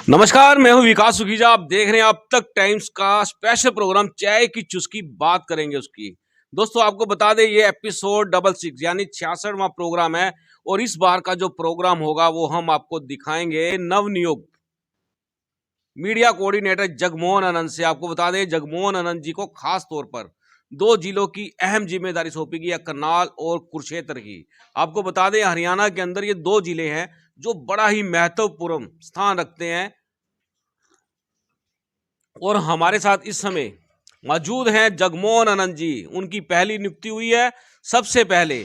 नमस्कार, मैं हूं विकास सुखीजा। आप देख रहे हैं अब तक टाइम्स का स्पेशल प्रोग्राम चाय की चुस्की। बात करेंगे उसकी। दोस्तों, आपको बता दें ये एपिसोड 66 यानी 66वां प्रोग्राम है। और इस बार का जो प्रोग्राम होगा वो हम आपको दिखाएंगे नवनियुक्त मीडिया कोऑर्डिनेटर जगमोहन आनंद से। आपको बता दें जगमोहन आनंद जी को खास तौर पर दो जिलों की अहम जिम्मेदारी सौंपी गई है, करनाल और कुरुक्षेत्र की। आपको बता दें हरियाणा के अंदर ये दो जिले हैं जो बड़ा ही महत्वपूर्ण स्थान रखते हैं। और हमारे साथ इस समय मौजूद हैं जगमोहन आनंद जी। उनकी पहली नियुक्ति हुई है। सबसे पहले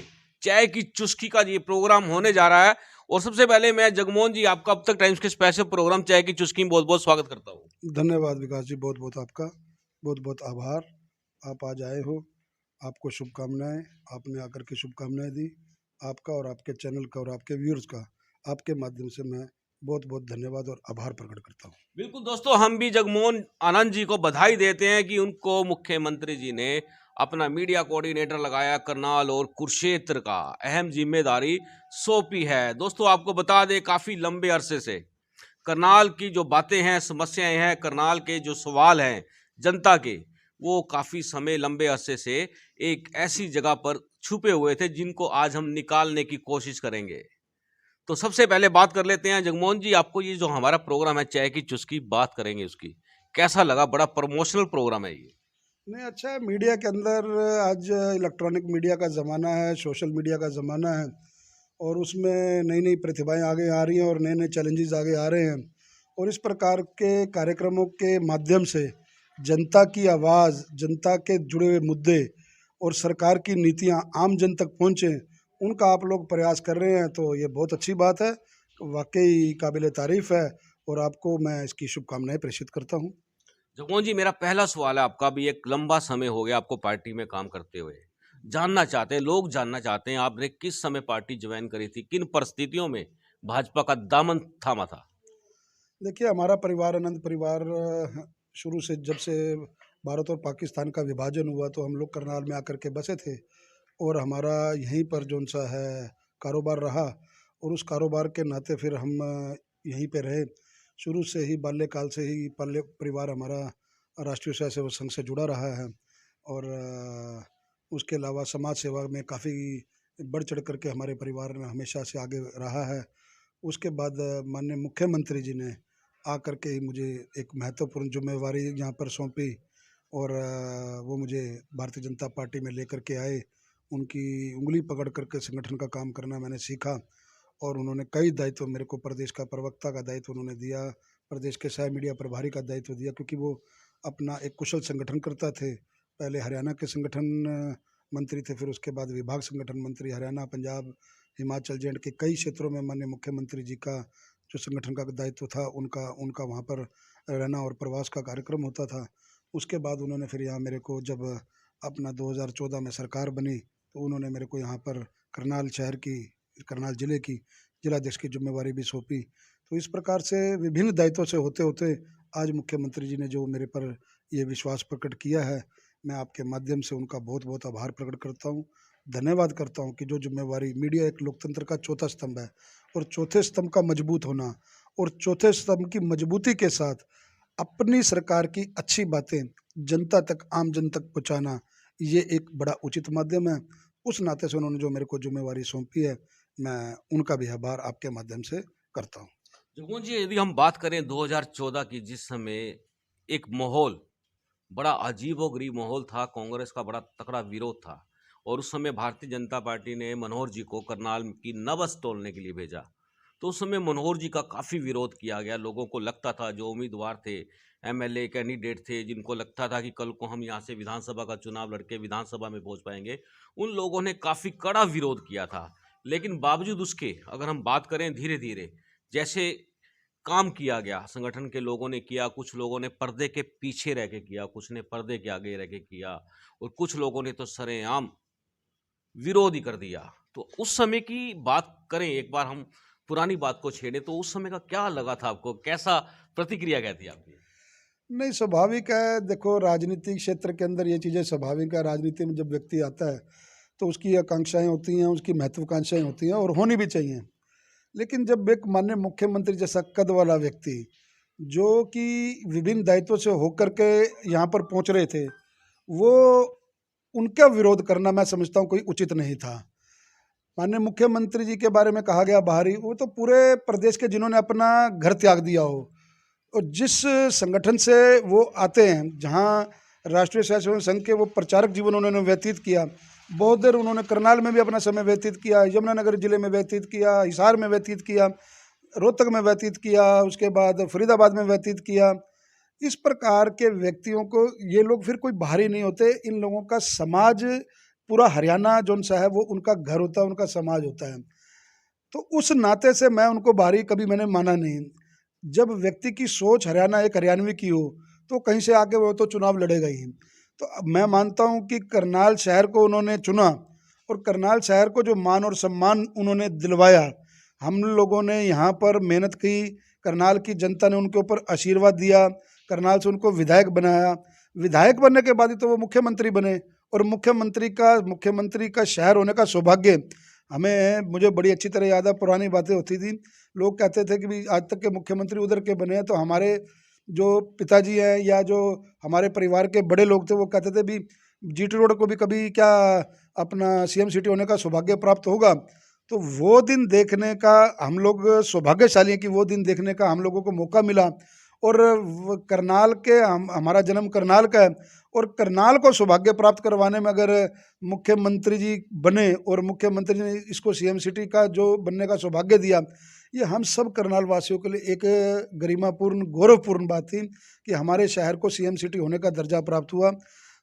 चाय की चुस्की का ये प्रोग्राम होने जा रहा है। और सबसे पहले मैं जगमोहन जी आपका अब तक टाइम्स के स्पेशल प्रोग्राम चाय की चुस्की में बहुत बहुत स्वागत करता हूँ। धन्यवाद विकास जी, बहुत बहुत आपका बहुत बहुत आभार। आप आज आए हो, आपको शुभकामनाएं। आपने आकर के शुभकामनाएं दी। आपका और आपके चैनल का और आपके व्यूअर्स का आपके माध्यम से मैं बहुत बहुत धन्यवाद और आभार प्रकट करता हूँ। बिल्कुल दोस्तों, हम भी जगमोहन आनंद जी को बधाई देते हैं कि उनको मुख्यमंत्री जी ने अपना मीडिया कोऑर्डिनेटर लगाया, करनाल और कुरुक्षेत्र का अहम जिम्मेदारी सौंपी है। दोस्तों, आपको बता दें काफी लंबे अरसे से करनाल की जो बातें हैं, समस्याएं हैं, करनाल के जो सवाल हैं जनता के, वो काफी समय लंबे अरसे से एक ऐसी जगह पर छुपे हुए थे जिनको आज हम निकालने की कोशिश करेंगे। तो सबसे पहले बात कर लेते हैं जगमोहन जी, आपको ये जो हमारा प्रोग्राम है चाय की चुस्की, बात करेंगे उसकी, कैसा लगा? बड़ा प्रमोशनल प्रोग्राम है ये। नहीं, अच्छा है। मीडिया के अंदर आज इलेक्ट्रॉनिक मीडिया का ज़माना है, सोशल मीडिया का ज़माना है और उसमें नई नई प्रतिभाएं आगे आ रही हैं और नए नए चैलेंजेस आगे आ रहे हैं। और इस प्रकार के कार्यक्रमों के माध्यम से जनता की आवाज़, जनता के जुड़े हुए मुद्दे और सरकार की नीतियां आम जन तक पहुंचे, उनका आप लोग प्रयास कर रहे हैं, तो ये बहुत अच्छी बात है। वाकई काबिल तारीफ़ है और आपको मैं इसकी शुभकामनाएं प्रेषित करता हूं। जगमोहन जी, मेरा पहला सवाल है, आपका भी एक लंबा समय हो गया आपको पार्टी में काम करते हुए। जानना चाहते हैं, लोग जानना चाहते हैं आपने किस समय पार्टी ज्वाइन करी थी, किन परिस्थितियों में भाजपा का दामन थामा था? देखिए, हमारा परिवार आनंद परिवार शुरू से, जब से भारत और पाकिस्तान का विभाजन हुआ तो हम लोग करनाल में आकर के बसे थे और हमारा यहीं पर जौन सा है कारोबार रहा और उस कारोबार के नाते फिर हम यहीं पे रहे। शुरू से ही बाल्यकाल से ही पाल्य परिवार हमारा राष्ट्रीय स्वयंसेवक संघ से जुड़ा रहा है और उसके अलावा समाज सेवा में काफ़ी बढ़ चढ़ करके हमारे परिवार ने हमेशा से आगे रहा है। उसके बाद माननीय मुख्यमंत्री जी ने आकर के ही मुझे एक महत्वपूर्ण जिम्मेवारी यहाँ पर सौंपी और वो मुझे भारतीय जनता पार्टी में लेकर के आए। उनकी उंगली पकड़ करके संगठन का काम करना मैंने सीखा और उन्होंने कई दायित्व मेरे को, प्रदेश का प्रवक्ता का दायित्व उन्होंने दिया, प्रदेश के सह मीडिया प्रभारी का दायित्व दिया, क्योंकि वो अपना एक कुशल संगठन करता थे। पहले हरियाणा के संगठन मंत्री थे, फिर उसके बाद विभाग संगठन मंत्री, हरियाणा, पंजाब, हिमाचल, जे एंड के कई क्षेत्रों में माननीय मुख्यमंत्री जी का जो संगठन का दायित्व था, उनका उनका वहाँ पर रहना और प्रवास का कार्यक्रम होता था। उसके बाद उन्होंने फिर यहाँ मेरे को, जब अपना 2014 में सरकार बनी, तो उन्होंने मेरे को यहाँ पर करनाल शहर की, करनाल जिले की जिलाध्यक्ष की जिम्मेवारी भी सौंपी। तो इस प्रकार से विभिन्न दायित्वों से होते होते आज मुख्यमंत्री जी ने जो मेरे पर ये विश्वास प्रकट किया है, मैं आपके माध्यम से उनका बहुत बहुत आभार प्रकट करता हूँ, धन्यवाद करता हूँ कि जो जिम्मेवारी, मीडिया एक लोकतंत्र का चौथा स्तंभ है और चौथे स्तंभ का मजबूत होना और चौथे स्तंभ की मजबूती के साथ अपनी सरकार की अच्छी बातें जनता तक, आम जन तक पहुँचाना, ये एक बड़ा उचित माध्यम है। उस नाते से उन्होंने जो मेरे को जिम्मेवारी सौंपी है, मैं उनका भी आभार आपके माध्यम से करता हूँ। जगमोहन जी, यदि हम बात करें 2014 की, जिस समय एक माहौल, बड़ा अजीबोगरीब माहौल था, कांग्रेस का बड़ा तकड़ा विरोध था और उस समय भारतीय जनता पार्टी ने मनोहर जी को करनाल की नबज तोड़ने के लिए भेजा। तो उस समय मनोहर जी का काफ़ी विरोध किया गया। लोगों को लगता था, जो उम्मीदवार थे, एमएलए कैंडिडेट थे, जिनको लगता था कि कल को हम यहाँ से विधानसभा का चुनाव लड़के विधानसभा में पहुँच पाएंगे, उन लोगों ने काफ़ी कड़ा विरोध किया था। लेकिन बावजूद उसके अगर हम बात करें, धीरे धीरे जैसे काम किया गया, संगठन के लोगों ने किया, कुछ लोगों ने पर्दे के पीछे रह के किया, कुछ ने पर्दे के आगे रह के किया और कुछ लोगों ने तो सरेआम विरोध ही कर दिया। तो उस समय की बात करें, एक बार हम पुरानी बात को छेड़े, तो उस समय का क्या लगा था आपको? कैसा प्रतिक्रिया क्या थी आपकी? नहीं, स्वाभाविक है। देखो, राजनीतिक क्षेत्र के अंदर ये चीज़ें स्वाभाविक है। राजनीति में जब व्यक्ति आता है तो उसकी आकांक्षाएं होती हैं, उसकी महत्वाकांक्षाएं होती हैं और होनी भी चाहिए। लेकिन जब एक माननीय मुख्यमंत्री जैसा कद वाला व्यक्ति जो कि विभिन्न दायित्वों से होकर के यहाँ पर पहुँच रहे थे, वो उनका विरोध करना मैं समझता हूँ कोई उचित नहीं था। माननीय मुख्यमंत्री जी के बारे में कहा गया बाहरी, वो तो पूरे प्रदेश के जिन्होंने अपना घर त्याग दिया हो और जिस संगठन से वो आते हैं, जहाँ राष्ट्रीय स्वयंसेवक संघ के वो प्रचारक जीवन उन्होंने व्यतीत किया, बहुत देर उन्होंने करनाल में भी अपना समय व्यतीत किया, यमुनानगर जिले में व्यतीत किया, हिसार में व्यतीत किया, रोहतक में व्यतीत किया, उसके बाद फरीदाबाद में व्यतीत किया। इस प्रकार के व्यक्तियों को ये लोग फिर कोई बाहरी नहीं होते, इन लोगों का समाज पूरा हरियाणा जौन सा है वो उनका घर होता है, उनका समाज होता है। तो उस नाते से मैं उनको बाहरी कभी मैंने माना नहीं। जब व्यक्ति की सोच हरियाणा एक हरियाणवी की हो तो कहीं से आके वो तो चुनाव लड़ेगा ही। तो अब मैं मानता हूँ कि करनाल शहर को उन्होंने चुना और करनाल शहर को जो मान और सम्मान उन्होंने दिलवाया, हम लोगों ने यहाँ पर मेहनत की, करनाल की जनता ने उनके ऊपर आशीर्वाद दिया, करनाल से उनको विधायक बनाया। विधायक बनने के बाद ही तो वो मुख्यमंत्री बने और मुख्यमंत्री का शहर होने का सौभाग्य मुझे बड़ी अच्छी तरह याद है। पुरानी बातें होती थी, लोग कहते थे कि भी आज तक के मुख्यमंत्री उधर के बने हैं, तो हमारे जो पिताजी हैं या जो हमारे परिवार के बड़े लोग थे वो कहते थे भी जीटी रोड को भी कभी क्या अपना सीएम सिटी होने का सौभाग्य प्राप्त होगा। तो वो दिन देखने का हम लोग सौभाग्यशाली हैं कि वो दिन देखने का हम लोगों को मौका मिला। और करनाल के हमारा जन्म करनाल का है और करनाल को सौभाग्य प्राप्त करवाने में अगर मुख्यमंत्री जी बने और मुख्यमंत्री जी ने इसको सीएम सिटी का जो बनने का सौभाग्य दिया, ये हम सब करनाल वासियों के लिए एक गरिमापूर्ण गौरवपूर्ण बात थी कि हमारे शहर को सीएम सिटी होने का दर्जा प्राप्त हुआ।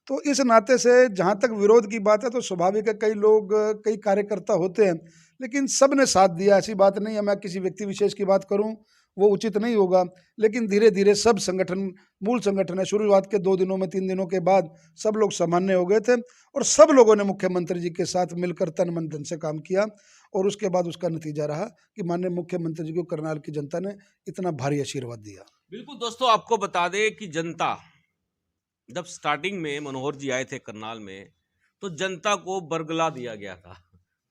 तो इस नाते से जहाँ तक विरोध की बात है तो स्वाभाविक है, कई कार्यकर्ता होते हैं, लेकिन सब ने साथ दिया, ऐसी बात नहीं है। मैं किसी व्यक्ति विशेष की बात करूं वो उचित नहीं होगा, लेकिन धीरे धीरे सब संगठन, मूल संगठन है, शुरुआत के 2 दिनों में 3 दिनों के बाद सब लोग सामान्य हो गए थे और सब लोगों ने मुख्यमंत्री जी के साथ मिलकर तन मन धन से काम किया और उसके बाद उसका नतीजा रहा कि माननीय मुख्यमंत्री जी को करनाल की जनता ने इतना भारी आशीर्वाद दिया। बिल्कुल दोस्तों, आपको बता दें कि जनता जब स्टार्टिंग में मनोहर जी आए थे करनाल में, तो जनता को बरगला दिया गया था,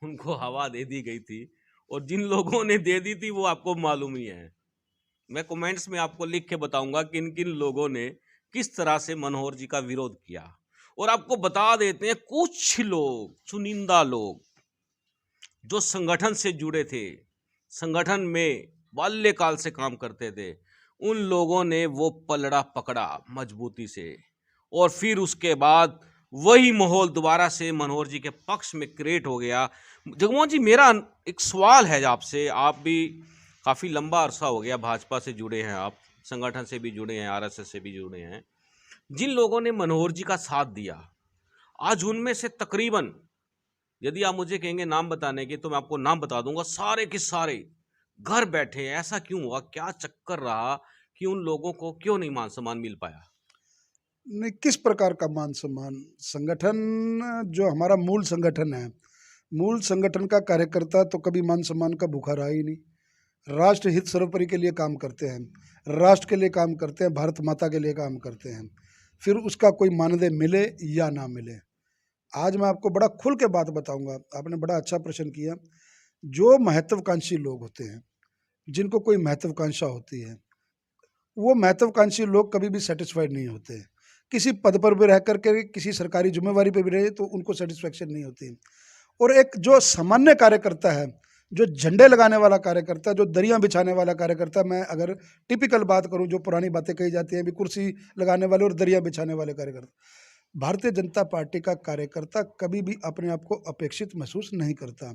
उनको हवा दे दी गई थी और जिन लोगों ने दे दी थी वो आपको मालूम ही है। मैं कमेंट्स में आपको लिख के बताऊंगा किन किन लोगों ने किस तरह से मनोहर जी का विरोध किया। और आपको बता देते हैं, कुछ लोग, चुनिंदा लोग जो संगठन से जुड़े थे, संगठन में बाल्यकाल से काम करते थे, उन लोगों ने वो पलड़ा पकड़ा मजबूती से और फिर उसके बाद वही माहौल दोबारा से मनोहर जी के पक्ष में क्रिएट हो गया। जगमोहन जी, मेरा एक सवाल है आपसे, आप भी काफ़ी लंबा अरसा हो गया भाजपा से जुड़े हैं, आप संगठन से भी जुड़े हैं, आरएसएस से भी जुड़े हैं। जिन लोगों ने मनोहर जी का साथ दिया, आज उनमें से तकरीबन, यदि आप मुझे कहेंगे नाम बताने के तो मैं आपको नाम बता दूंगा, सारे के सारे घर बैठे हैं। ऐसा क्यों हुआ, क्या चक्कर रहा कि उन लोगों को क्यों नहीं मान सम्मान मिल पाया? नहीं, किस प्रकार का मान सम्मान? संगठन जो हमारा मूल संगठन है, मूल संगठन का कार्यकर्ता तो कभी मान सम्मान का भूखा रहा ही नहीं। राष्ट्र हित सर्वोपरि के लिए काम करते हैं, राष्ट्र के लिए काम करते हैं, भारत माता के लिए काम करते हैं, फिर उसका कोई मानदेय मिले या ना मिले। आज मैं आपको बड़ा खुल के बात बताऊंगा, आपने बड़ा अच्छा प्रश्न किया। जो महत्वाकांक्षी लोग होते हैं, जिनको कोई महत्वाकांक्षा होती है, वो महत्वाकांक्षी लोग कभी भी सेटिस्फाइड नहीं होते। किसी पद पर भी रह करके, किसी सरकारी जिम्मेवारी पर भी रहे तो उनको सेटिस्फेक्शन नहीं होती। और एक जो सामान्य कार्यकर्ता है, जो झंडे लगाने वाला कार्यकर्ता, जो दरियां बिछाने वाला कार्यकर्ता, मैं अगर टिपिकल बात करूं, जो पुरानी बातें कही जाती हैं भी कुर्सी लगाने वाले और दरियां बिछाने वाले कार्यकर्ता, भारतीय जनता पार्टी का कार्यकर्ता कभी भी अपने आप को अपेक्षित महसूस नहीं करता।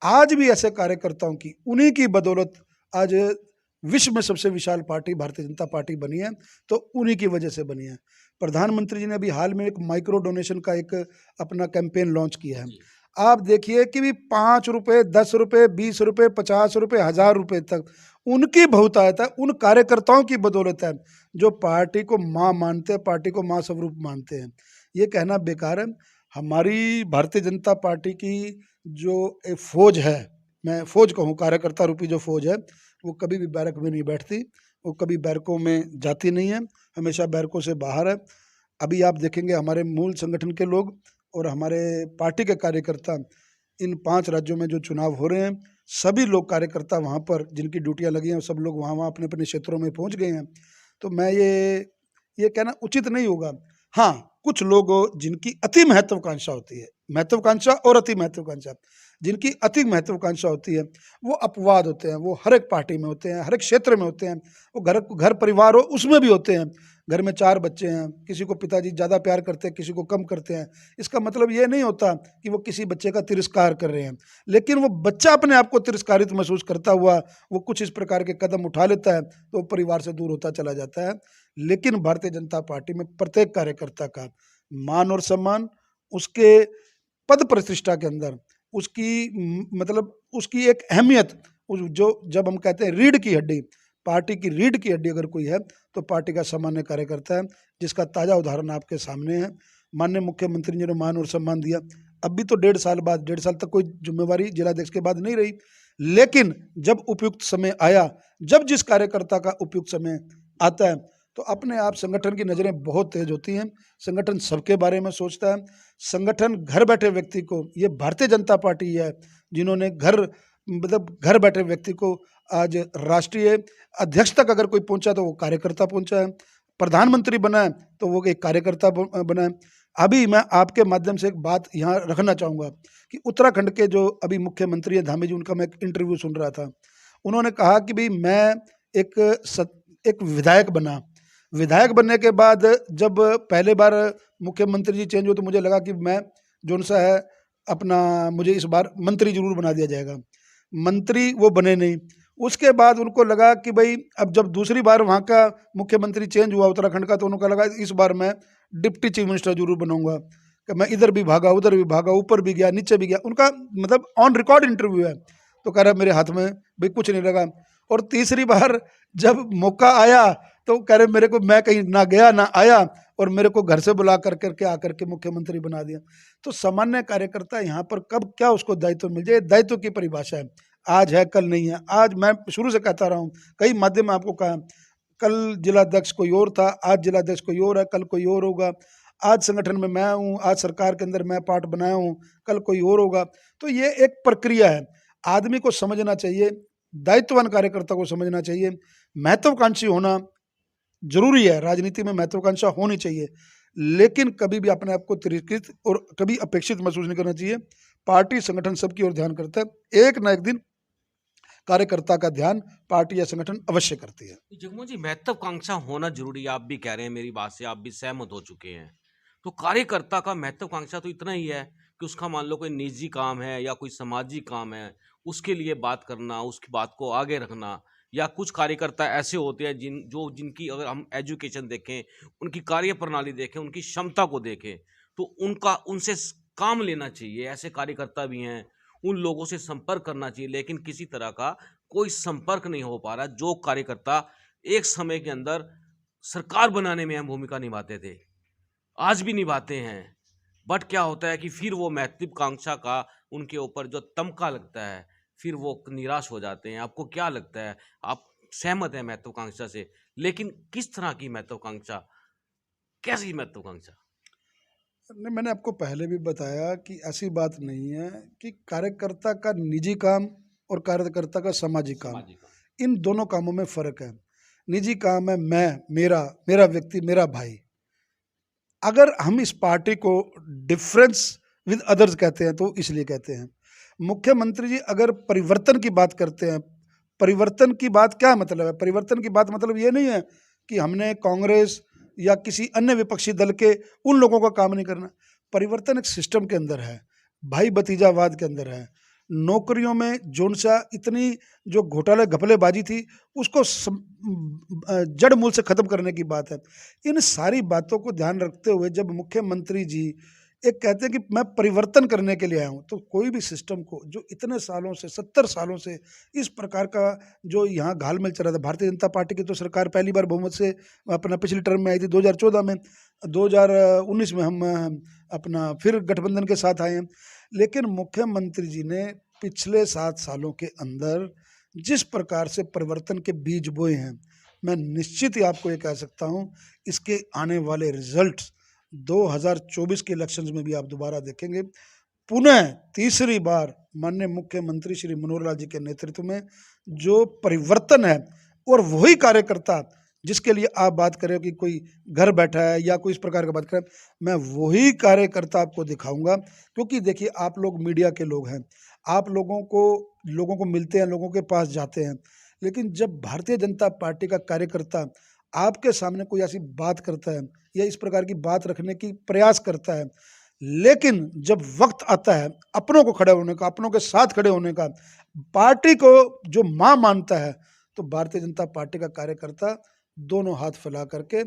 आज भी ऐसे कार्यकर्ताओं की, उन्हीं की बदौलत आज विश्व में सबसे विशाल पार्टी भारतीय जनता पार्टी बनी है, तो उन्हीं की वजह से बनी है। प्रधानमंत्री जी ने अभी हाल में एक माइक्रो डोनेशन का एक अपना कैंपेन लॉन्च किया है। आप देखिए कि भी 5 रुपये, 10 रुपये, 20 रुपये, 50 रुपये, 1000 रुपये तक उनकी बहुतायत है, उन कार्यकर्ताओं की बदौलत है जो पार्टी को माँ मानते हैं, पार्टी को माँ स्वरूप मानते हैं। ये कहना बेकार है। हमारी भारतीय जनता पार्टी की जो एक फौज है, मैं फौज कहूँ, कार्यकर्ता रूपी जो फौज है, वो कभी भी बैरक में नहीं बैठती, वो कभी बैरकों में जाती नहीं है, हमेशा बैरकों से बाहर है। अभी आप देखेंगे हमारे मूल संगठन के लोग और हमारे पार्टी के कार्यकर्ता इन 5 राज्यों में जो चुनाव हो रहे हैं, सभी लोग कार्यकर्ता वहाँ पर जिनकी ड्यूटियाँ लगी हैं सब लोग वहाँ अपने अपने क्षेत्रों में पहुँच गए हैं। तो मैं ये कहना उचित नहीं होगा। हाँ, कुछ लोग जिनकी अति महत्वाकांक्षा होती है, महत्वाकांक्षा और अति महत्वाकांक्षा, जिनकी अति महत्वाकांक्षा होती है वो अपवाद होते हैं, वो हर एक पार्टी में होते हैं, हर एक क्षेत्र में होते हैं। वो घर परिवार हो उसमें भी होते हैं। घर में 4 बच्चे हैं, किसी को पिताजी ज़्यादा प्यार करते हैं, किसी को कम करते हैं। इसका मतलब ये नहीं होता कि वो किसी बच्चे का तिरस्कार कर रहे हैं, लेकिन वो बच्चा अपने आप को तिरस्कारित महसूस करता हुआ वो कुछ इस प्रकार के कदम उठा लेता है तो वो परिवार से दूर होता चला जाता है। लेकिन भारतीय जनता पार्टी में प्रत्येक कार्यकर्ता का मान और सम्मान, उसके पद प्रतिष्ठा के अंदर उसकी मतलब उसकी एक अहमियत, जो जब हम कहते हैं रीढ़ की हड्डी, पार्टी की रीढ़ की हड्डी अगर कोई है तो पार्टी का सामान्य कार्यकर्ता है, जिसका ताज़ा उदाहरण आपके सामने है। माननीय मुख्यमंत्री जी ने मान और सम्मान दिया। अब भी तो 1.5 साल तक कोई जिम्मेवारी जिलाध्यक्ष के बाद नहीं रही, लेकिन जब उपयुक्त समय आया, जब जिस कार्यकर्ता का उपयुक्त समय आता है तो अपने आप संगठन की नज़रें बहुत तेज होती हैं। संगठन सबके बारे में सोचता है। संगठन घर बैठे व्यक्ति को, ये भारतीय जनता पार्टी है जिन्होंने घर बैठे व्यक्ति को आज राष्ट्रीय अध्यक्ष तक अगर कोई पहुंचा तो वो कार्यकर्ता पहुंचा है, प्रधानमंत्री बना है तो वो एक कार्यकर्ता बना है। अभी मैं आपके माध्यम से एक बात यहाँ रखना चाहूँगा कि उत्तराखंड के जो अभी मुख्यमंत्री हैं धामी जी, उनका मैं एक इंटरव्यू सुन रहा था। उन्होंने कहा कि भाई मैं एक विधायक बना, विधायक बनने के बाद जब पहले बार मुख्यमंत्री जी चेंज हुए तो मुझे लगा कि मैं जो सा है अपना, मुझे इस बार मंत्री जरूर बना दिया जाएगा। मंत्री वो बने नहीं। उसके बाद उनको लगा कि भाई अब जब दूसरी बार वहाँ का मुख्यमंत्री चेंज हुआ उत्तराखंड का, तो उनको लगा इस बार मैं डिप्टी चीफ मिनिस्टर जरूर बनूंगा। कि मैं इधर भी भागा, उधर भी भागा, ऊपर भी गया, नीचे भी गया। उनका मतलब ऑन रिकॉर्ड इंटरव्यू है। तो कह रहा मेरे हाथ में भाई कुछ नहीं लगा। और तीसरी बार जब मौका आया तो कह रहे मेरे को, मैं कहीं ना गया ना आया और मेरे को घर से बुला करके आकर के मुख्यमंत्री बना दिया। तो सामान्य कार्यकर्ता यहाँ पर कब क्या उसको दायित्व मिल जाए, दायित्व की परिभाषा है। आज है कल नहीं है। आज मैं शुरू से कहता रहा हूँ, कई माध्यम में आपको कहा, कल जिलाध्यक्ष कोई और था, आज जिलाध्यक्ष कोई और है, कल कोई और होगा। आज संगठन में मैं हूँ, आज सरकार के अंदर मैं पार्ट बनाया हूँ, कल कोई और होगा। तो ये एक प्रक्रिया है। आदमी को समझना चाहिए, दायित्ववान कार्यकर्ता को समझना चाहिए, महत्वाकांक्षी होना जरूरी है। राजनीति में महत्वाकांक्षा होनी चाहिए, लेकिन कभी भी अपने आप को तिरस्कृत और कभी अपेक्षित महसूस नहीं करना चाहिए। पार्टी संगठन सबकी ओर ध्यान करता है। एक ना एक दिन कार्यकर्ता का ध्यान पार्टी या संगठन अवश्य करती है। जगमोहन जी, महत्वाकांक्षा होना जरूरी है, आप भी कह रहे हैं, मेरी बात से आप भी सहमत हो चुके हैं। तो कार्यकर्ता का महत्वाकांक्षा तो इतना ही है कि उसका मान लो कोई निजी काम है या कोई सामाजिक काम है, उसके लिए बात करना, उसकी बात को आगे रखना। या कुछ कार्यकर्ता ऐसे होते हैं जिनकी अगर हम एजुकेशन देखें, उनकी कार्य प्रणाली देखें, उनकी क्षमता को देखें, तो उनसे काम लेना चाहिए। ऐसे कार्यकर्ता भी हैं, उन लोगों से संपर्क करना चाहिए, लेकिन किसी तरह का कोई संपर्क नहीं हो पा रहा। जो कार्यकर्ता एक समय के अंदर सरकार बनाने में अहम भूमिका निभाते थे, आज भी निभाते हैं, बट क्या होता है कि फिर वो महत्वाकांक्षा का उनके ऊपर जो तमका लगता है, फिर वो निराश हो जाते हैं। आपको क्या लगता है, आप सहमत हैं महत्वाकांक्षा से, लेकिन किस तरह की महत्वाकांक्षा, कैसी महत्वाकांक्षा? नहीं, मैंने आपको पहले भी बताया कि ऐसी बात नहीं है कि कार्यकर्ता का निजी काम और कार्यकर्ता का सामाजिक काम, सामाजिक काम। इन दोनों कामों में फर्क है। निजी काम है मैं, मेरा व्यक्ति, मेरा भाई। अगर हम इस पार्टी को डिफरेंस विद अदर्स कहते हैं तो इसलिए कहते हैं। मुख्यमंत्री जी अगर परिवर्तन की बात करते हैं, परिवर्तन की बात क्या मतलब है? परिवर्तन की बात मतलब ये नहीं है कि हमने कांग्रेस या किसी अन्य विपक्षी दल के उन लोगों का काम नहीं करना। परिवर्तन एक सिस्टम के अंदर है, भाई भतीजावाद के अंदर है। नौकरियों में जोन सा इतनी जो घोटाले घपलेबाजी थी उसको जड़ मूल से खत्म करने की बात है। इन सारी बातों को ध्यान रखते हुए जब मुख्यमंत्री जी एक कहते हैं कि मैं परिवर्तन करने के लिए आया हूँ, तो कोई भी सिस्टम को जो इतने सालों से 70 सालों से इस प्रकार का जो यहाँ घालमेल चल रहा था, भारतीय जनता पार्टी की तो सरकार पहली बार बहुमत से अपना पिछली टर्म में आई थी 2014 में, 2019 में हम अपना फिर गठबंधन के साथ आए हैं। लेकिन मुख्यमंत्री जी ने पिछले 7 सालों के अंदर जिस प्रकार से परिवर्तन के बीज बोए हैं, मैं निश्चित ही आपको ये कह सकता हूँ इसके आने वाले रिजल्ट्स 2024 के इलेक्शंस में भी आप दोबारा देखेंगे। पुनः तीसरी बार माननीय मुख्यमंत्री श्री मनोहर लाल जी के नेतृत्व में जो परिवर्तन है, और वही कार्यकर्ता जिसके लिए आप बात कर रहे हो कि कोई घर बैठा है या कोई इस प्रकार का बात कर रहा है, मैं वही कार्यकर्ता आपको दिखाऊंगा। क्योंकि देखिए, आप लोग मीडिया के लोग हैं, आप लोगों को मिलते हैं, लोगों के पास जाते हैं, लेकिन जब भारतीय जनता पार्टी का कार्यकर्ता आपके सामने कोई ऐसी बात करता है या इस प्रकार की बात रखने की प्रयास करता है, लेकिन जब वक्त आता है अपनों को खड़े होने का, अपनों के साथ खड़े होने का, पार्टी को जो मां मानता है, तो भारतीय जनता पार्टी का कार्यकर्ता दोनों हाथ फैला करके,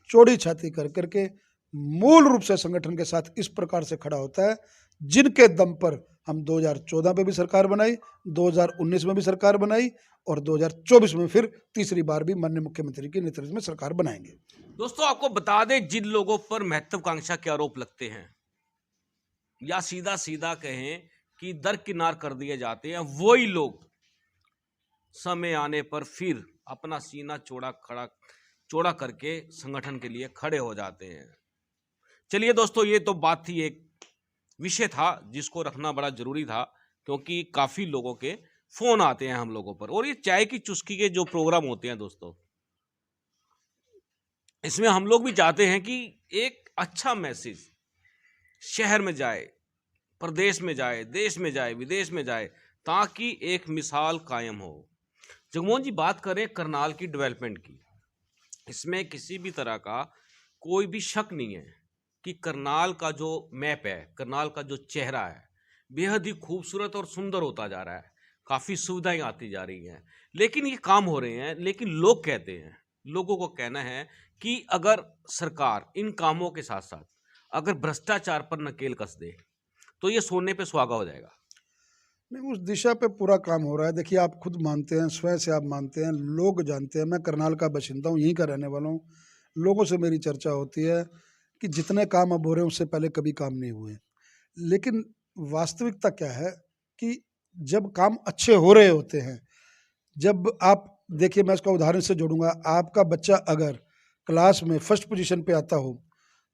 चौड़ी छाती कर करके मूल रूप से संगठन के साथ इस प्रकार से खड़ा होता है, जिनके दम पर हम 2014 में भी सरकार बनाई, 2019 में भी सरकार बनाई, और 2024 में फिर तीसरी बार भी माननीय मुख्यमंत्री के नेतृत्व में सरकार बनाएंगे। दोस्तों, आपको बता दें, जिन लोगों पर महत्वाकांक्षा के आरोप लगते हैं या सीधा सीधा कहें कि दरकिनार कर दिए जाते हैं, वही लोग समय आने पर फिर अपना सीना चौड़ा करके संगठन के लिए खड़े हो जाते हैं। चलिए दोस्तों, ये तो बात थी, एक विषय था जिसको रखना बड़ा जरूरी था, क्योंकि काफी लोगों के फोन आते हैं हम लोगों पर। और ये चाय की चुस्की के जो प्रोग्राम होते हैं दोस्तों, इसमें हम लोग भी चाहते हैं कि एक अच्छा मैसेज शहर में जाए, प्रदेश में जाए, देश में जाए, विदेश में जाए, ताकि एक मिसाल कायम हो। जगमोहन जी, बात करें करनाल की डेवलपमेंट की, इसमें किसी भी तरह का कोई भी शक नहीं है कि करनाल का जो मैप है, करनाल का जो चेहरा है, बेहद ही खूबसूरत और सुंदर होता जा रहा है। काफ़ी सुविधाएं आती जा रही हैं, लेकिन ये काम हो रहे हैं। लेकिन लोग कहते हैं, लोगों को कहना है कि अगर सरकार इन कामों के साथ साथ अगर भ्रष्टाचार पर नकेल कस दे तो ये सोने पे सुहागा हो जाएगा। नहीं, उस दिशा पे पूरा काम हो रहा है। देखिए, आप खुद मानते हैं, स्वयं से आप मानते हैं, लोग जानते हैं, मैं करनाल का बाशिंदा हूँ, यहीं का रहने वाला हूँ। लोगों से मेरी चर्चा होती है कि जितने काम अब हो रहे हैं उससे पहले कभी काम नहीं हुए। लेकिन वास्तविकता क्या है कि जब काम अच्छे हो रहे होते हैं, जब आप देखिए, मैं इसका उदाहरण से जोड़ूंगा, आपका बच्चा अगर क्लास में फर्स्ट पोजीशन पे आता हो,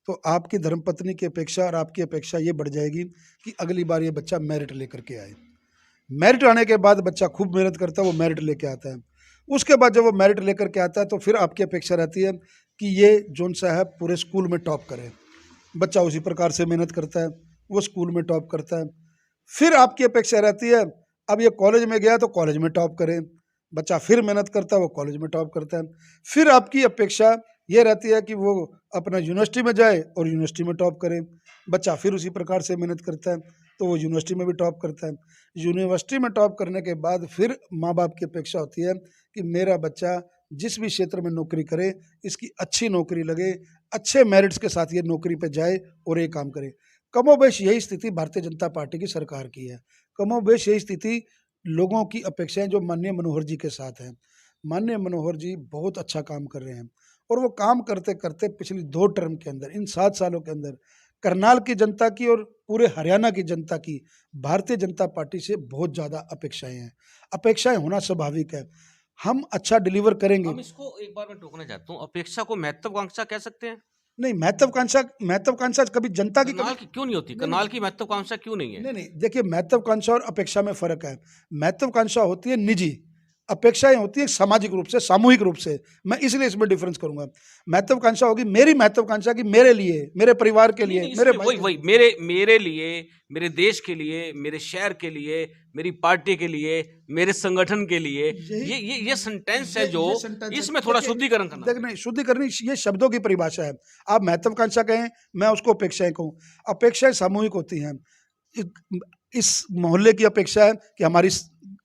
तो आपकी धर्मपत्नी की अपेक्षा और आपकी अपेक्षा ये बढ़ जाएगी कि अगली बार ये बच्चा मेरिट लेकर के आए। मेरिट आने के बाद बच्चा खूब मेहनत करता है, वो मेरिट लेके आता है। उसके बाद जब वो मेरिट लेकर के आता है, तो फिर आपकी अपेक्षा रहती है कि ये जोन सा है पूरे स्कूल में टॉप करे। बच्चा उसी प्रकार से मेहनत करता है, वो स्कूल में टॉप करता है। फिर आपकी अपेक्षा रहती है, अब ये कॉलेज में गया तो कॉलेज में टॉप करे। बच्चा फिर मेहनत करता है, वो कॉलेज में टॉप करता है। फिर आपकी अपेक्षा ये रहती है कि वो अपना यूनिवर्सिटी में जाए और यूनिवर्सिटी में टॉप करे। बच्चा फिर उसी प्रकार से मेहनत करता है, तो वो यूनिवर्सिटी में भी टॉप करता है। यूनिवर्सिटी में टॉप करने के बाद फिर माँ बाप की अपेक्षा होती है कि मेरा बच्चा जिस भी क्षेत्र में नौकरी करे, इसकी अच्छी नौकरी लगे, अच्छे मेरिट्स के साथ ये नौकरी पे जाए और ये काम करे। कमोबेश यही स्थिति भारतीय जनता पार्टी की सरकार की है। कमोबेश यही स्थिति लोगों की अपेक्षाएं जो माननीय मनोहर जी के साथ हैं। माननीय मनोहर जी बहुत अच्छा काम कर रहे हैं, और वो काम करते करते पिछली 2 टर्म के अंदर, इन 7 सालों के अंदर, करनाल की जनता की और पूरे हरियाणा की जनता की भारतीय जनता पार्टी से बहुत ज़्यादा अपेक्षाएं हैं। अपेक्षाएं होना स्वाभाविक है। हम अच्छा डिलीवर करेंगे। हम इसको एक बार मैं टोकना चाहता हूँ, अपेक्षा को महत्वाकांक्षा कह सकते हैं? नहीं, महत्वाकांक्षा कभी जनता की करनाल कभी की क्यों नहीं होती? नहीं, करनाल नहीं, की महत्वाकांक्षा क्यों नहीं है? नहीं, नहीं, देखिए, महत्वाकांक्षा और अपेक्षा में फ़र्क है। महत्वाकांक्षा होती है निजी, अपेक्षाएँ होती है सामाजिक रूप से, सामूहिक रूप से। मैं इसलिए इसमें डिफ़रेंस करूँगा। महत्वाकांक्षा होगी मेरी महत्वाकांक्षा कि मेरे लिए, मेरे परिवार के नहीं लिए, नहीं, मेरे इसमें भाई वही के वही लिए। मेरे लिए, मेरे देश के लिए, मेरे शहर के लिए, मेरी पार्टी के लिए, मेरे संगठन के लिए, यही ये सेंटेंस है जो, ये सेंटेंस है। इसमें थोड़ा देखिए, शुद्धिकरण करना देख नहीं, शुद्धिकरण ये शब्दों की परिभाषा है। आप महत्वाकांक्षा कहें, मैं उसको अपेक्षाएँ कहूँ। अपेक्षाएँ सामूहिक होती हैं। इस मोहल्ले की अपेक्षा है कि हमारी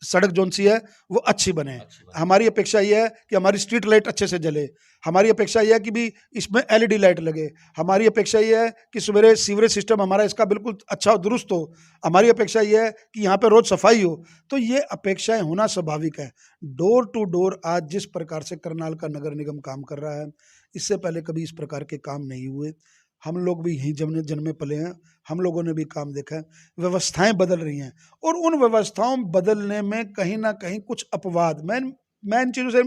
सड़क जोन सी है वो अच्छी बने। अच्छी बात। हमारी अपेक्षा ये है कि हमारी स्ट्रीट लाइट अच्छे से जले। हमारी अपेक्षा ये है कि भी इसमें एलईडी लाइट लगे। हमारी अपेक्षा ये है कि सवेरे सीवरेज सिस्टम हमारा इसका बिल्कुल अच्छा और दुरुस्त हो। हमारी अपेक्षा ये है कि यहाँ पे रोज सफाई हो। तो ये अपेक्षाएं होना स्वाभाविक है। डोर टू डोर आज जिस प्रकार से करनाल का नगर निगम काम कर रहा है, इससे पहले कभी इस प्रकार के काम नहीं हुए। हम लोग भी यहीं जन्मे पले हैं, हम लोगों ने भी काम देखा है। व्यवस्थाएं बदल रही हैं, और उन व्यवस्थाओं बदलने में कहीं ना कहीं कुछ अपवाद, मैं इन चीज़ों से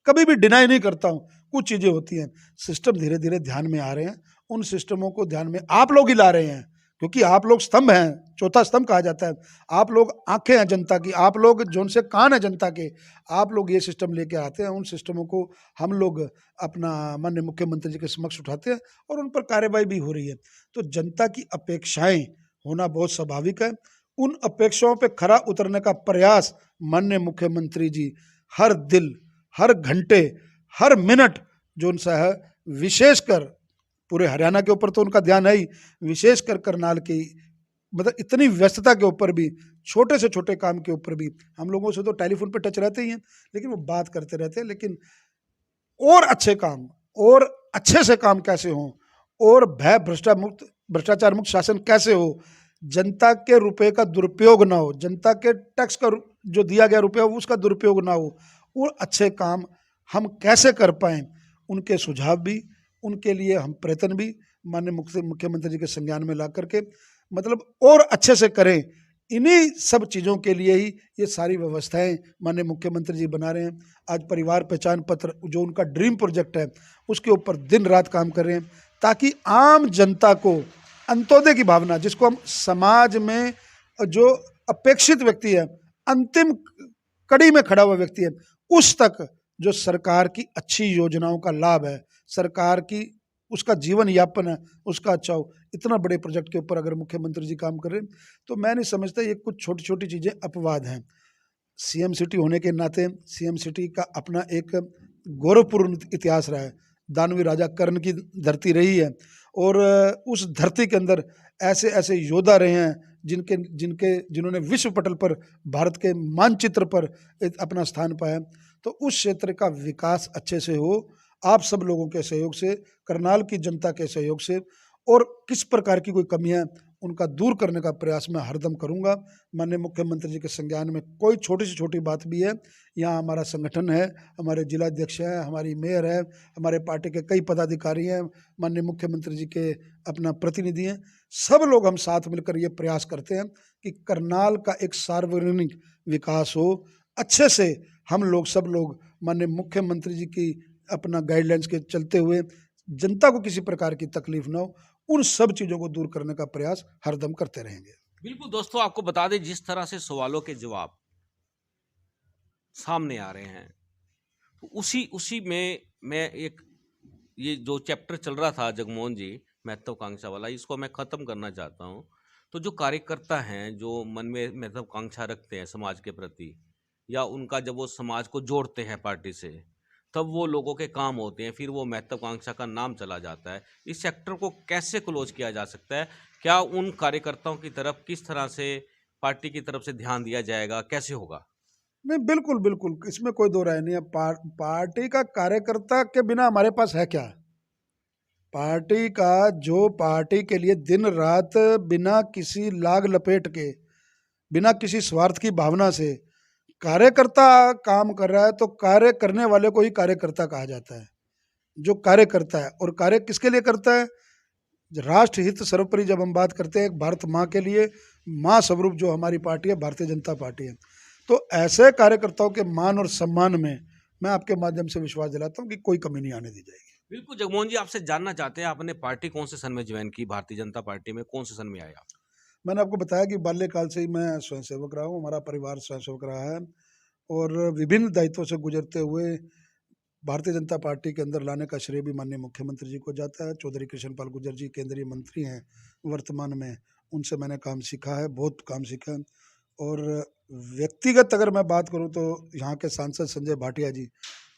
कभी भी डिनाई नहीं करता हूँ। कुछ चीज़ें होती हैं, सिस्टम धीरे धीरे ध्यान में आ रहे हैं, उन सिस्टमों को ध्यान में आप लोग ही ला रहे हैं। क्योंकि आप लोग स्तंभ हैं, चौथा स्तंभ कहा जाता है। आप लोग आंखें हैं जनता की, आप लोग जोन से कान है जनता के। आप लोग ये सिस्टम लेके आते हैं, उन सिस्टमों को हम लोग अपना माननीय मुख्यमंत्री जी के समक्ष उठाते हैं और उन पर कार्रवाई भी हो रही है। तो जनता की अपेक्षाएं होना बहुत स्वाभाविक है। उन अपेक्षाओं पे खरा उतरने का प्रयास माननीय मुख्यमंत्री जी हर दिन, हर घंटे, हर मिनट जो उनसा है, विशेषकर पूरे हरियाणा के ऊपर तो उनका ध्यान है ही, विशेषकर करनाल की मतलब इतनी व्यस्तता के ऊपर भी, छोटे से छोटे काम के ऊपर भी, हम लोगों से तो टेलीफोन पे टच रहते ही हैं, लेकिन वो बात करते रहते हैं। लेकिन और अच्छे काम और अच्छे से काम कैसे हों और भ्रष्टाचार मुक्त शासन कैसे हो, जनता के रुपए का दुरुपयोग ना हो, जनता के टैक्स का जो दिया गया रुपया हो उसका दुरुपयोग ना हो, और अच्छे काम हम कैसे कर पाएं, उनके सुझाव भी, उनके लिए हम प्रयत्न भी माननीय मुख्यमंत्री जी के संज्ञान में ला करके मतलब और अच्छे से करें। इन्हीं सब चीज़ों के लिए ही ये सारी व्यवस्थाएं माननीय मुख्यमंत्री जी बना रहे हैं। आज परिवार पहचान पत्र जो उनका ड्रीम प्रोजेक्ट है उसके ऊपर दिन रात काम कर रहे हैं, ताकि आम जनता को अंत्योदय की भावना, जिसको हम समाज में जो अपेक्षित व्यक्ति है, अंतिम कड़ी में खड़ा हुआ व्यक्ति है, उस तक जो सरकार की अच्छी योजनाओं का लाभ है, सरकार की उसका जीवन यापन है, उसका अच्छा हो। इतना बड़े प्रोजेक्ट के ऊपर अगर मुख्यमंत्री जी काम कर रहे हैं तो मैं नहीं समझता ये कुछ छोटी छोटी चीज़ें अपवाद हैं। सीएम सिटी होने के नाते सीएम सिटी का अपना एक गौरवपूर्ण इतिहास रहा है। दानवी राजा कर्ण की धरती रही है और उस धरती के अंदर ऐसे ऐसे योद्धा रहे हैं जिन्होंने विश्व पटल पर भारत के मानचित्र पर अपना स्थान पाया। तो उस क्षेत्र का विकास अच्छे से हो, आप सब लोगों के सहयोग से, करनाल की जनता के सहयोग से, और किस प्रकार की कोई कमियां उनका दूर करने का प्रयास मैं हरदम करूंगा। माननीय मुख्यमंत्री जी के संज्ञान में कोई छोटी से छोटी बात भी है, यहाँ हमारा संगठन है, हमारे जिलाध्यक्ष हैं, हमारी मेयर है, हमारे पार्टी के कई पदाधिकारी हैं, माननीय मुख्यमंत्री जी के अपना प्रतिनिधि हैं, सब लोग हम साथ मिलकर ये प्रयास करते हैं कि करनाल का एक सार्वजनिक विकास हो। अच्छे से हम लोग सब लोग माननीय मुख्यमंत्री जी की अपना गाइडलाइंस के चलते हुए जनता को किसी प्रकार की तकलीफ ना हो, उन सब चीज़ों को दूर करने का प्रयास हरदम करते रहेंगे। बिल्कुल दोस्तों, आपको बता दें जिस तरह से सवालों के जवाब सामने आ रहे हैं, तो उसी में मैं एक ये जो चैप्टर चल रहा था जगमोहन जी महत्वाकांक्षा वाला, इसको मैं ख़त्म करना चाहता हूँ। तो जो कार्यकर्ता हैं जो मन में महत्वाकांक्षा रखते हैं समाज के प्रति, या उनका जब वो समाज को जोड़ते हैं पार्टी से, तब वो लोगों के काम होते हैं, फिर वो महत्वाकांक्षा का नाम चला जाता है। इस सेक्टर को कैसे क्लोज किया जा सकता है? क्या उन कार्यकर्ताओं की तरफ किस तरह से पार्टी की तरफ से ध्यान दिया जाएगा, कैसे होगा? नहीं, बिल्कुल बिल्कुल, इसमें कोई दो राय नहीं है। पार्टी का कार्यकर्ता के बिना हमारे पास है क्या? पार्टी का जो पार्टी के लिए दिन रात बिना किसी लाग लपेट के, बिना किसी स्वार्थ की भावना से कार्यकर्ता काम कर रहा है, तो कार्य करने वाले को ही कार्यकर्ता कहा जाता है। जो कार्य करता है, और कार्य किसके लिए करता है? राष्ट्र हित सर्वोपरि जब हम बात करते हैं भारत माँ के लिए, माँ स्वरूप जो हमारी पार्टी है भारतीय जनता पार्टी है, तो ऐसे कार्यकर्ताओं के मान और सम्मान में मैं आपके माध्यम से विश्वास दिलाता हूँ कि कोई कमी नहीं आने दी जाएगी। बिल्कुल जगमोहन जी, आपसे जानना चाहते हैं आपने पार्टी कौन से सन में ज्वाइन की? भारतीय जनता पार्टी में कौन से सन में आए आप? मैंने आपको बताया कि बाल्यकाल से ही मैं स्वयंसेवक रहा हूँ, हमारा परिवार स्वयंसेवक रहा है, और विभिन्न दायित्वों से गुजरते हुए भारतीय जनता पार्टी के अंदर लाने का श्रेय भी माननीय मुख्यमंत्री जी को जाता है। चौधरी कृष्णपाल गुर्जर जी केंद्रीय मंत्री हैं वर्तमान में, उनसे मैंने काम सीखा है, बहुत काम सीखा है। और व्यक्तिगत अगर मैं बात करूं तो यहाँ के सांसद संजय भाटिया जी,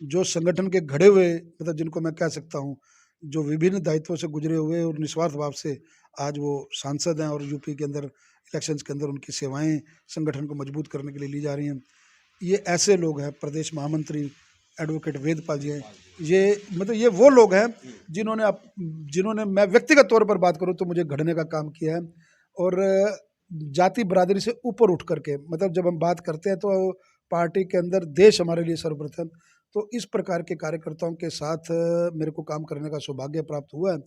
जो संगठन के घड़े हुए, मतलब जिनको मैं कह सकता हूँ जो विभिन्न दायित्वों से गुजरे हुए और निस्वार्थ भाव से आज वो सांसद हैं, और यूपी के अंदर इलेक्शंस के अंदर उनकी सेवाएं संगठन को मजबूत करने के लिए ली जा रही हैं। ये ऐसे लोग हैं। प्रदेश महामंत्री एडवोकेट वेदपाल जी हैं, ये मतलब ये वो लोग हैं जिन्होंने मैं व्यक्तिगत तौर पर बात करूं तो मुझे घड़ने का काम किया है। और जाति बरादरी से ऊपर उठ करके, मतलब जब हम बात करते हैं तो पार्टी के अंदर देश हमारे लिए सर्वप्रथम, तो इस प्रकार के कार्यकर्ताओं के साथ मेरे को काम करने का सौभाग्य प्राप्त हुआ है।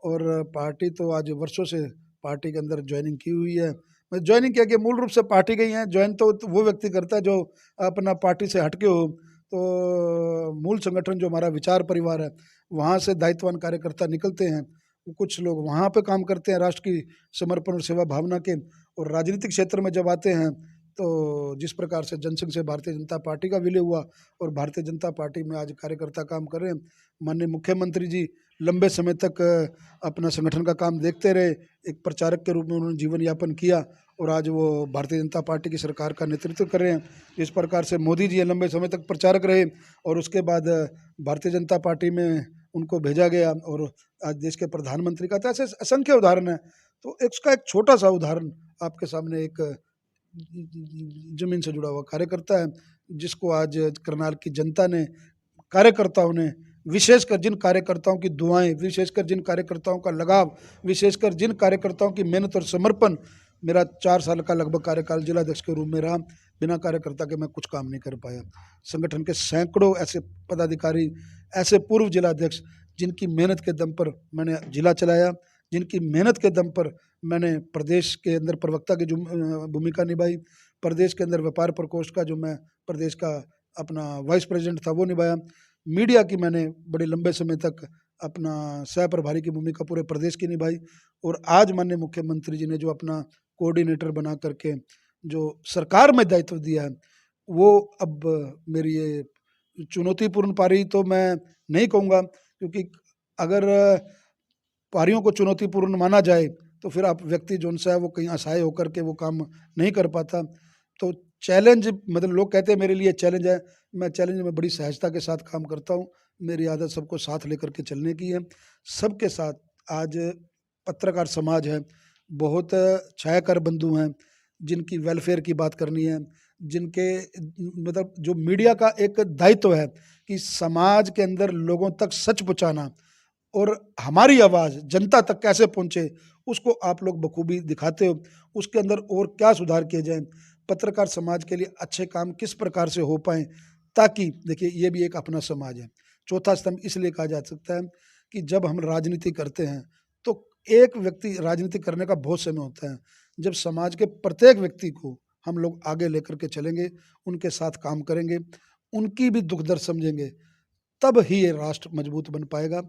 और पार्टी तो आज वर्षों से पार्टी के अंदर ज्वाइनिंग की हुई है। मैं ज्वाइनिंग किया कि मूल रूप से पार्टी गई हैं, ज्वाइन तो वो व्यक्ति करता है जो अपना पार्टी से हटके हो। तो मूल संगठन जो हमारा विचार परिवार है, वहाँ से दायित्ववान कार्यकर्ता निकलते हैं, कुछ लोग वहाँ पे काम करते हैं राष्ट्र की समर्पण और सेवा भावना के, और राजनीतिक क्षेत्र में जब आते हैं तो जिस प्रकार से जनसंघ से भारतीय जनता पार्टी का विलय हुआ और भारतीय जनता पार्टी में आज कार्यकर्ता काम कर रहे हैं। माननीय मुख्यमंत्री जी लंबे समय तक अपना संगठन का काम देखते रहे, एक प्रचारक के रूप में उन्होंने जीवन यापन किया और आज वो भारतीय जनता पार्टी की सरकार का नेतृत्व कर रहे हैं। जिस प्रकार से मोदी जी लंबे समय तक प्रचारक रहे और उसके बाद भारतीय जनता पार्टी में उनको भेजा गया और आज देश के प्रधानमंत्री का, तो ऐसे असंख्य उदाहरण है। तो इसका एक छोटा सा उदाहरण आपके सामने, एक जमीन से जुड़ा हुआ कार्यकर्ता है जिसको आज करनाल की जनता ने, कार्यकर्ताओं ने, विशेषकर जिन कार्यकर्ताओं की दुआएं, विशेषकर जिन कार्यकर्ताओं का लगाव, विशेषकर जिन कार्यकर्ताओं की मेहनत और समर्पण, मेरा 4 साल का लगभग कार्यकाल जिलाध्यक्ष के रूप में रहा, बिना कार्यकर्ता के मैं कुछ काम नहीं कर पाया। संगठन के सैकड़ों ऐसे पदाधिकारी, ऐसे पूर्व जिलाध्यक्ष जिनकी मेहनत के दम पर मैंने जिला चलाया, जिनकी मेहनत के दम पर मैंने प्रदेश के अंदर प्रवक्ता की जो भूमिका निभाई, प्रदेश के अंदर व्यापार प्रकोष्ठ का जो मैं प्रदेश का अपना वाइस प्रेसिडेंट था वो निभाया, मीडिया की मैंने बड़े लंबे समय तक अपना सह प्रभारी की भूमिका पूरे प्रदेश की निभाई, और आज माननीय मुख्यमंत्री जी ने जो अपना कोऑर्डिनेटर बना करके जो सरकार में दायित्व दिया है, वो अब मेरी ये चुनौतीपूर्ण पारी तो मैं नहीं कहूँगा, क्योंकि अगर पारियों को चुनौतीपूर्ण माना जाए तो फिर आप व्यक्ति जो सा है वो कहीं असहाय होकर के वो काम नहीं कर पाता। तो चैलेंज, मतलब लोग कहते हैं मेरे लिए चैलेंज है, मैं चैलेंज में बड़ी सहजता के साथ काम करता हूँ। मेरी आदत सबको साथ लेकर के चलने की है, सबके साथ। आज पत्रकार समाज है, बहुत छायाकार बंधु हैं जिनकी वेलफेयर की बात करनी है, जिनके मतलब जो मीडिया का एक दायित्व है कि समाज के अंदर लोगों तक सच पहुँचाना और हमारी आवाज़ जनता तक कैसे पहुँचे, उसको आप लोग बखूबी दिखाते हो। उसके अंदर और क्या सुधार किए जाएँ, पत्रकार समाज के लिए अच्छे काम किस प्रकार से हो पाएँ, ताकि देखिए ये भी एक अपना समाज है। चौथा स्तंभ इसलिए कहा जा सकता है कि जब हम राजनीति करते हैं तो एक व्यक्ति राजनीति करने का बहुत समय होता है, जब समाज के प्रत्येक व्यक्ति को हम लोग आगे लेकर के चलेंगे, उनके साथ काम करेंगे, उनकी भी दुख दर्द समझेंगे, तब ही ये राष्ट्र मजबूत बन पाएगा।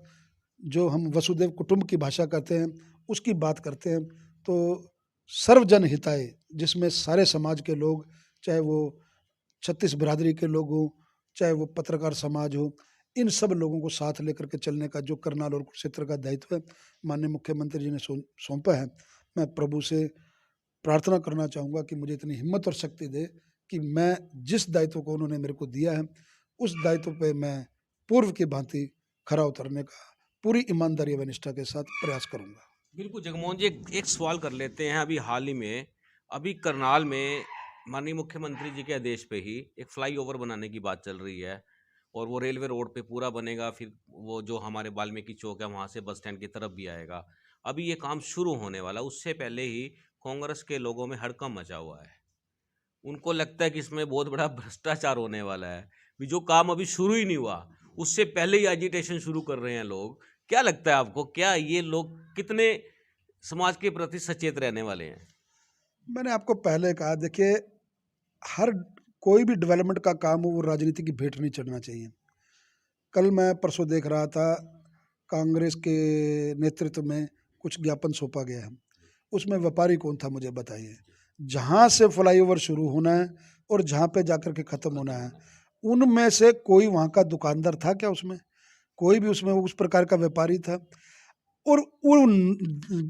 जो हम वसुधैव कुटुंब की भाषा करते हैं, उसकी बात करते हैं, तो सर्वजन हिताय, जिसमें सारे समाज के लोग, चाहे वो 36 बिरादरी के लोग हों, चाहे वो पत्रकार समाज हो, इन सब लोगों को साथ लेकर के चलने का जो करनाल और कुरुक्षेत्र का दायित्व है माननीय मुख्यमंत्री जी ने सौंपा है। मैं प्रभु से प्रार्थना करना चाहूँगा कि मुझे इतनी हिम्मत और शक्ति दे कि मैं जिस दायित्व को उन्होंने मेरे को दिया है, उस दायित्व पे मैं पूर्व की भांति खरा उतरने का पूरी ईमानदारी व निष्ठा के साथ प्रयास करूँगा। बिल्कुल जगमोहन जी, एक सवाल कर लेते हैं। अभी हाल ही में अभी करनाल में माननीय मुख्यमंत्री जी के आदेश पे ही एक फ्लाईओवर बनाने की बात चल रही है और वो रेलवे रोड पे पूरा बनेगा, फिर वो जो हमारे वाल्मीकि चौक है वहाँ से बस स्टैंड की तरफ भी आएगा। अभी ये काम शुरू होने वाला, उससे पहले ही कांग्रेस के लोगों में हड़कंप मचा हुआ है। उनको लगता है कि इसमें बहुत बड़ा भ्रष्टाचार होने वाला है। भी जो काम अभी शुरू ही नहीं हुआ, उससे पहले ही एजिटेशन शुरू कर रहे हैं लोग। क्या लगता है आपको, क्या ये लोग कितने समाज के प्रति सचेत रहने वाले हैं? मैंने आपको पहले कहा, देखिए हर कोई भी डेवलपमेंट का काम हो वो राजनीति की भेंट नहीं चढ़ना चाहिए। कल मैं परसों देख रहा था, कांग्रेस के नेतृत्व में कुछ ज्ञापन सौंपा गया है, उसमें व्यापारी कौन था मुझे बताइए। जहाँ से फ्लाईओवर शुरू होना है और जहाँ पे जाकर के ख़त्म होना है, उनमें से कोई वहाँ का दुकानदार था क्या? उसमें कोई भी उसमें उस प्रकार का व्यापारी था? और उन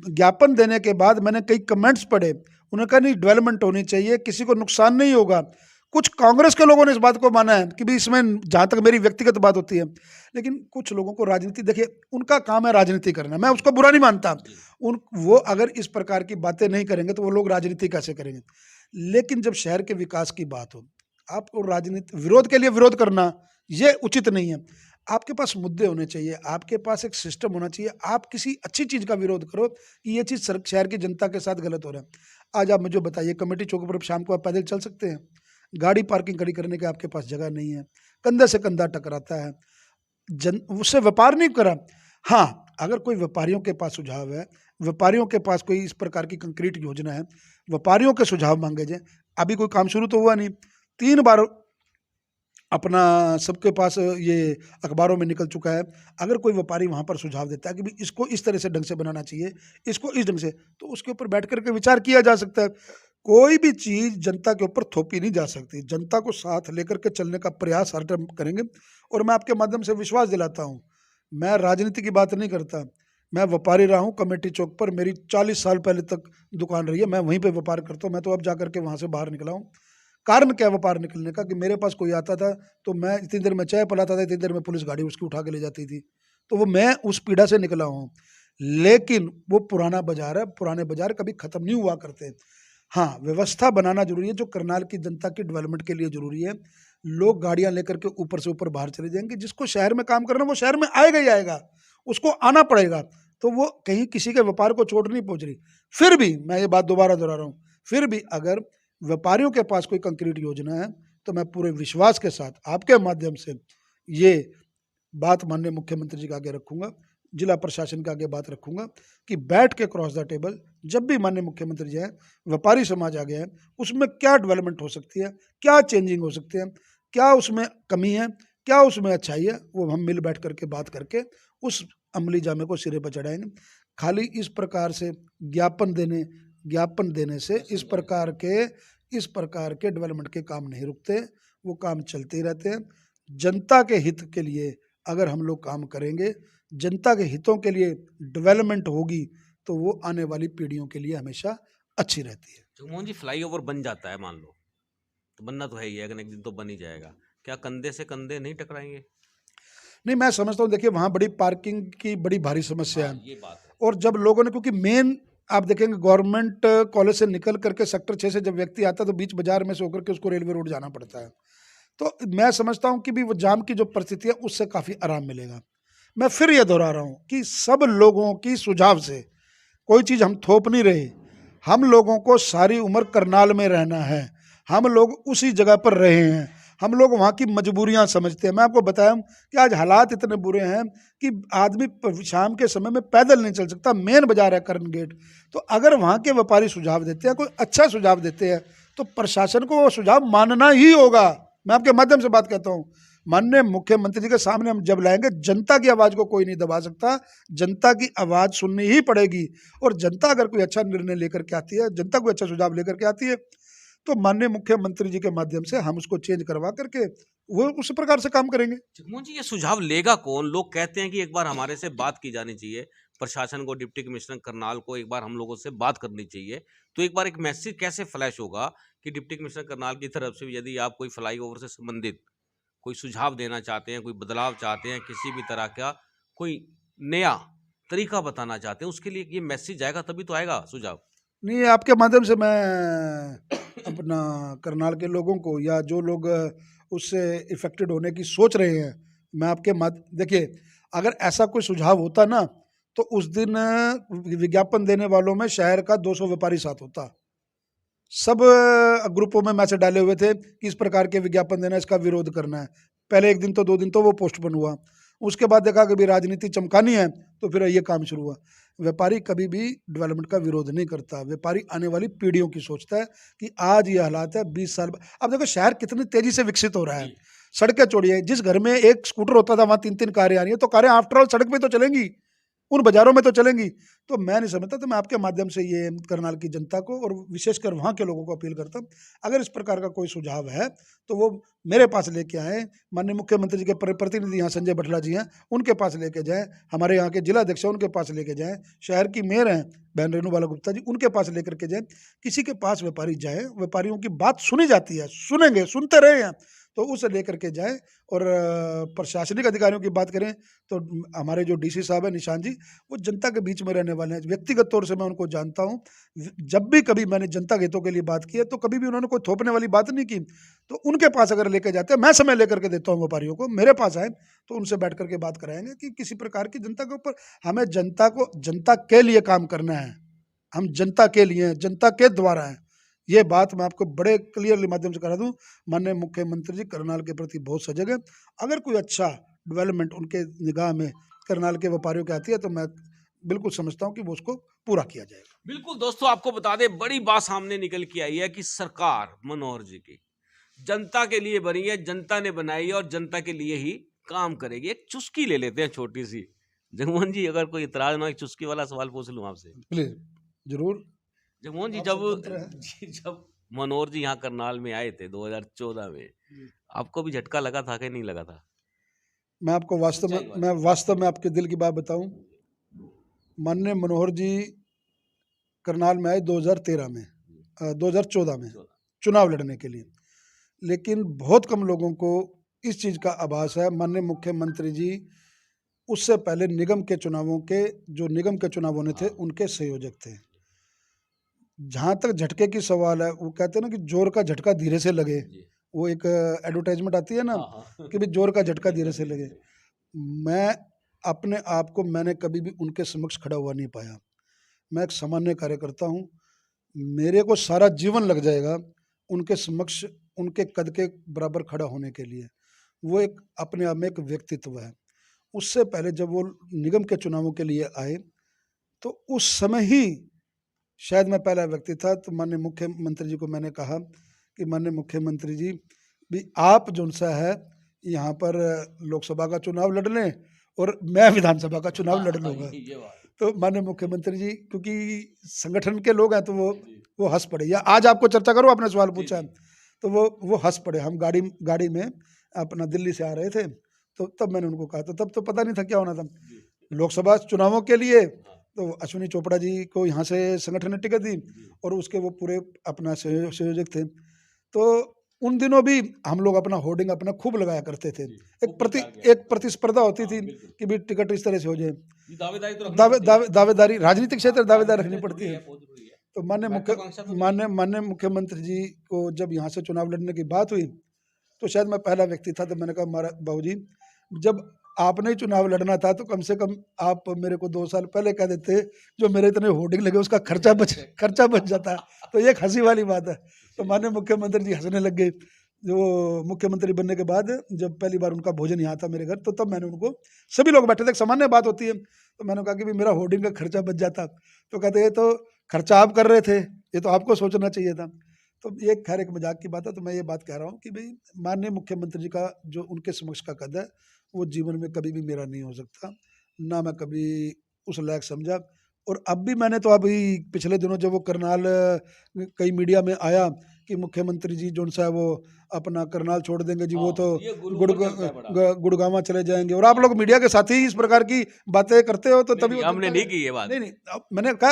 ज्ञापन देने के बाद मैंने कई कमेंट्स पढ़े, उन्होंने कहा नहीं डेवलपमेंट होनी चाहिए, किसी को नुकसान नहीं होगा। कुछ कांग्रेस के लोगों ने इस बात को माना है कि भाई इसमें, जहाँ तक मेरी व्यक्तिगत बात होती है, लेकिन कुछ लोगों को राजनीति, देखिए उनका काम है राजनीति करना, मैं उसको बुरा नहीं मानता। वो अगर इस प्रकार की बातें नहीं करेंगे तो वो लोग राजनीति कैसे करेंगे? लेकिन जब शहर के विकास की बात हो, आपको राजनीति विरोध के लिए विरोध करना ये उचित नहीं है। आपके पास मुद्दे होने चाहिए, आपके पास एक सिस्टम होना चाहिए। आप किसी अच्छी चीज़ का विरोध करो कि ये चीज़ शहर की जनता के साथ गलत हो रहा है। आज आप मुझे बताइए, कमेटी चौक पर शाम को आप पैदल चल सकते हैं? गाड़ी पार्किंग खड़ी करने के आपके पास जगह नहीं है, कंधे से कंधा टकराता है, उससे व्यापार नहीं करा। हाँ, अगर कोई व्यापारियों के पास सुझाव है, व्यापारियों के पास कोई इस प्रकार की कंक्रीट योजना है, व्यापारियों के सुझाव मांगे जाए। अभी कोई काम शुरू तो हुआ नहीं, 3 बार अपना सबके पास ये अखबारों में निकल चुका है। अगर कोई व्यापारी वहाँ पर सुझाव देता है कि भाई इसको इस तरह से ढंग से बनाना चाहिए, इसको इस ढंग से, तो उसके ऊपर बैठ कर के विचार किया जा सकता है। कोई भी चीज़ जनता के ऊपर थोपी नहीं जा सकती। जनता को साथ लेकर के चलने का प्रयास हर टाइम करेंगे। और मैं आपके माध्यम से विश्वास दिलाता हूँ, मैं राजनीति की बात नहीं करता। मैं व्यापारी रहा हूँ कमेटी चौक पर, मेरी 40 साल पहले तक दुकान रही है, मैं वहीं पे व्यापार करता हूँ। मैं तो अब जा कर के वहाँ से बाहर निकला हूँ। कारण क्या है व्यापार निकलने का कि मेरे पास कोई आता था तो मैं इतनी देर में चाय पिलाता था, इतनी देर में पुलिस गाड़ी उसकी उठा के ले जाती थी। तो वो मैं उस पीड़ा से निकला हूँ। लेकिन वो पुराना बाजार है, पुराने बाजार कभी खत्म नहीं हुआ करते। हाँ, व्यवस्था बनाना जरूरी है जो करनाल की जनता की डेवलपमेंट के लिए जरूरी है। लोग गाड़ियां लेकर के ऊपर से ऊपर बाहर चले जाएंगे। जिसको शहर में काम करना वो शहर में आएगा ही आएगा, उसको आना पड़ेगा। तो वो कहीं किसी के व्यापार को चोट नहीं पहुंच रही। फिर भी मैं ये बात दोबारा दोहरा रहा हूँ, फिर भी अगर व्यापारियों के पास कोई कंक्रीट योजना है तो मैं पूरे विश्वास के साथ आपके माध्यम से ये बात माननीय मुख्यमंत्री जी के आगे रखूंगा, जिला प्रशासन के आगे बात रखूंगा कि बैठ के क्रॉस द टेबल जब भी माननीय मुख्यमंत्री जी हैं, व्यापारी समाज आ गया है, उसमें क्या डेवलपमेंट हो सकती है, क्या चेंजिंग हो सकती है, क्या उसमें कमी है, क्या उसमें अच्छाई है, वो हम मिल बैठ करके बात करके उस अमली जामे को सिरे पर चढ़ाएंगे। खाली इस प्रकार से ज्ञापन देने से इस प्रकार के डेवलपमेंट के काम नहीं रुकते, वो काम चलते ही रहते हैं। जनता के हित के लिए अगर हम लोग काम करेंगे, जनता के हितों के लिए डेवलपमेंट होगी, तो वो आने वाली पीढ़ियों के लिए हमेशा अच्छी रहती है। जगमोहन जी, फ्लाईओवर बन जाता है मान लो, तो बनना तो है ही है, अगर एक दिन तो बन ही जाएगा, क्या कंधे से कंधे नहीं टकराएंगे? नहीं, मैं समझता हूँ, देखिए वहाँ बड़ी पार्किंग की बड़ी भारी समस्या हाँ, है। ये बात है। और जब लोगों ने, क्योंकि मेन आप देखेंगे गवर्नमेंट कॉलेज से निकल करके सेक्टर 6 से जब व्यक्ति आता है तो बीच बाजार में से होकर के उसको रेलवे रोड जाना पड़ता है। तो मैं समझता हूँ कि भी वो जाम की जो परिस्थिति है उससे काफ़ी आराम मिलेगा। मैं फिर ये दोहरा रहा हूँ कि सब लोगों की सुझाव से कोई चीज़ हम थोप नहीं रहे। हम लोगों को सारी उम्र करनाल में रहना है, हम लोग उसी जगह पर रहे हैं, हम लोग वहाँ की मजबूरियाँ समझते हैं। मैं आपको बताया कि आज हालात इतने बुरे हैं कि आदमी शाम के समय में पैदल नहीं चल सकता। मेन बाजार है कर्ण गेट। तो अगर वहाँ के व्यापारी सुझाव देते हैं, कोई अच्छा सुझाव देते हैं, तो प्रशासन को वो सुझाव मानना ही होगा। मैं आपके माध्यम से बात कहता हूँ, माननीय मुख्यमंत्री जी के सामने हम जब लाएंगे, जनता की आवाज़ को कोई नहीं दबा सकता, जनता की आवाज़ सुननी ही पड़ेगी। और जनता अगर कोई अच्छा निर्णय लेकर के आती है, जनता कोई अच्छा सुझाव लेकर के आती है, तो माननीय मुख्यमंत्री जी के माध्यम से हम उसको चेंज करवा करके वो उस प्रकार से काम करेंगे। जगमोहन जी, ये सुझाव लेगा कौन? लोग कहते हैं कि एक बार हमारे से बात की जानी चाहिए, प्रशासन को, डिप्टी कमिश्नर करनाल को एक बार हम लोगों से बात करनी चाहिए। तो एक बार एक मैसेज कैसे फ्लैश होगा कि डिप्टी कमिश्नर करनाल की तरफ से यदि आप कोई फ्लाईओवर से संबंधित कोई सुझाव देना चाहते हैं, कोई बदलाव चाहते हैं, किसी भी तरह का कोई नया तरीका बताना चाहते हैं, उसके लिए ये मैसेज आएगा तभी तो आएगा सुझाव। नहीं, आपके माध्यम से मैं अपना करनाल के लोगों को या जो लोग उससे इफेक्टेड होने की सोच रहे हैं, मैं आपके देखिए, अगर ऐसा कोई सुझाव होता ना तो उस दिन विज्ञापन देने वालों में शहर का 200 व्यापारी साथ होता। सब ग्रुपों में मैसेज डाले हुए थे कि इस प्रकार के विज्ञापन देना, इसका विरोध करना है। पहले 1 दिन तो 2 दिन तो वो पोस्टपोन हुआ। उसके बाद देखा कि भी राजनीति चमकानी है, तो फिर ये काम शुरू हुआ। व्यापारी कभी भी डेवलपमेंट का विरोध नहीं करता। व्यापारी आने वाली पीढ़ियों की सोचता है कि आज ये हालात है, 20 साल अब देखो शहर कितनी तेजी से विकसित हो रहा है। सड़कें चौड़ी है, जिस घर में एक स्कूटर होता था वहाँ 3-3 कारें आ रही है, तो कारें आफ्टर ऑल सड़क पे तो चलेंगी, उन बाजारों में तो चलेंगी। तो मैं नहीं समझता, तो मैं आपके माध्यम से ये करनाल की जनता को और विशेषकर वहाँ के लोगों को अपील करता हूँ, अगर इस प्रकार का कोई सुझाव है तो वो मेरे पास लेके आएँ। माननीय मुख्यमंत्री जी के प्रतिनिधि यहाँ संजय बटला जी हैं, उनके पास लेके जाएँ। हमारे यहाँ के जिला अध्यक्ष हैं, उनके पास लेके जाएँ। शहर की मेयर हैं बहन रेणु बाला गुप्ता जी, उनके पास लेकर के जाएँ। किसी के पास व्यापारी जाए, व्यापारियों की बात सुनी जाती है, सुनेंगे, सुनते रहे हैं, तो उसे लेकर के जाएँ। और प्रशासनिक अधिकारियों की बात करें तो हमारे जो डीसी साहब हैं निशान जी, वो जनता के बीच में रहने वाले हैं। व्यक्तिगत तौर से मैं उनको जानता हूँ। जब भी कभी मैंने जनता के हितों के लिए बात की है तो कभी भी उन्होंने कोई थोपने वाली बात नहीं की। तो उनके पास अगर लेके जाते हैं, मैं समय लेकर के देता हूँ व्यापारियों को, मेरे पास आए तो उनसे बैठ करके बात कराएंगे कि किसी प्रकार की जनता के ऊपर, हमें जनता के लिए काम करना है। हम जनता के लिए हैं, जनता के द्वारा हैं। ये बात मैं आपको बड़े क्लियरली माध्यम से करा दूं। माननीय मुख्यमंत्री जी करनाल के प्रति बहुत सजग है। अगर कोई अच्छा डेवलपमेंट उनके निगाह में करनाल के व्यापारियों की आती है तो मैं बिल्कुल समझता हूं कि वो उसको पूरा किया जाएगा। बिल्कुल दोस्तों, आपको बता दें, बड़ी बात सामने निकल के आई है कि सरकार मनोहर जी की जनता के लिए बनी है, जनता ने बनाई है और जनता के लिए ही काम करेगी। एक चुस्की ले लेते हैं छोटी सी। जगमोहन जी, अगर कोई इतराज ना हो, एक चुस्की वाला सवाल पूछ लूं आपसे। प्लीज, जरूर। जगमोहन जी, आप जब स्वतंत्र हैं। जब मनोहर जी यहाँ करनाल में आए थे 2014 में, आपको भी झटका लगा था कि नहीं लगा था? मैं आपको वास्तव में आपके दिल की बात बताऊं, माननीय मनोहर जी करनाल में आए 2013 में, 2014 में चुनाव लड़ने के लिए, लेकिन बहुत कम लोगों को इस चीज़ का आभास है। माननीय मुख्यमंत्री जी उससे पहले निगम के चुनावों के, जो निगम के चुनाव होने थे, उनके संयोजक थे। जहाँ तक झटके की सवाल है, वो कहते हैं ना कि जोर का झटका धीरे से लगे। वो एक एडवर्टाइजमेंट आती है ना कि भाई जोर का झटका धीरे से लगे। मैं अपने आप को मैंने कभी भी उनके समक्ष खड़ा हुआ नहीं पाया। मैं एक सामान्य कार्यकर्ता हूँ। मेरे को सारा जीवन लग जाएगा उनके समक्ष उनके कद के बराबर खड़ा होने के लिए। वो एक अपने आप में एक व्यक्तित्व है। उससे पहले जब वो निगम के चुनावों के लिए आए, तो उस समय ही शायद मैं पहला व्यक्ति था। तो माननीय मुख्यमंत्री जी को मैंने कहा कि माननीय मुख्यमंत्री जी, भी आप जो सा है यहाँ पर लोकसभा का चुनाव लड़ लें और मैं विधानसभा का चुनाव लड़ लूँगा। तो माननीय मुख्यमंत्री जी, क्योंकि संगठन के लोग हैं, तो वो हंस पड़े। या आज आपको चर्चा करो, आपने सवाल पूछा है, तो वो हंस पड़े। हम गाड़ी में अपना दिल्ली से आ रहे थे, तो तब मैंने उनको कहा, तो तब तो पता नहीं था क्या होना था। लोकसभा चुनावों के लिए तो अश्विनी चोपड़ा जी को यहाँ से संगठन ने टिकट दी और उसके वो पूरे अपना संयोजक थे। तो उन दिनों भी हम लोग अपना होर्डिंग अपना खूब लगाया करते थे। एक प्रतिस्पर्धा होती थी कि भी टिकट इस तरह से हो जाए। दावेदारी, राजनीतिक क्षेत्र दावेदारी रखनी पड़ती है। तो माननीय मुख्यमंत्री जी को जब यहाँ से चुनाव लड़ने की बात हुई, तो शायद मैं पहला व्यक्ति था। तो मैंने कहा, बाबू जी, जब आपने ही चुनाव लड़ना था तो कम से कम आप मेरे को 2 साल पहले कह देते, जो मेरे इतने होर्डिंग लगे उसका खर्चा बच जाता। तो ये एक हंसी वाली बात है। तो माननीय मुख्यमंत्री जी हंसने लग गए। जो मुख्यमंत्री बनने के बाद जब पहली बार उनका भोजन यहाँ था मेरे घर, तो तब मैंने उनको, सभी लोग बैठे थे, एक सामान्य बात होती है, तो मैंने कहा कि भी मेरा होर्डिंग का खर्चा बच जाता। तो कहते, ये तो खर्चा आप कर रहे थे, ये तो आपको सोचना चाहिए था। तो ये खैर एक मजाक की बात है। तो मैं ये बात कह रहा हूँ कि भाई माननीय मुख्यमंत्री जी का जो उनके समक्ष का कद है, वो जीवन में कभी भी मेरा नहीं हो सकता, ना मैं कभी उस लायक समझा। और अब भी मैंने तो अभी पिछले दिनों जब वो करनाल कई मीडिया में आया कि मुख्यमंत्री जी जो सा है वो अपना करनाल छोड़ देंगे जी, वो तो गुड़गांव चले जाएंगे, और आप लोग मीडिया के साथ ही इस प्रकार की बातें करते हो, तो तभी हमने नहीं की ये बात। नहीं, मैंने कहा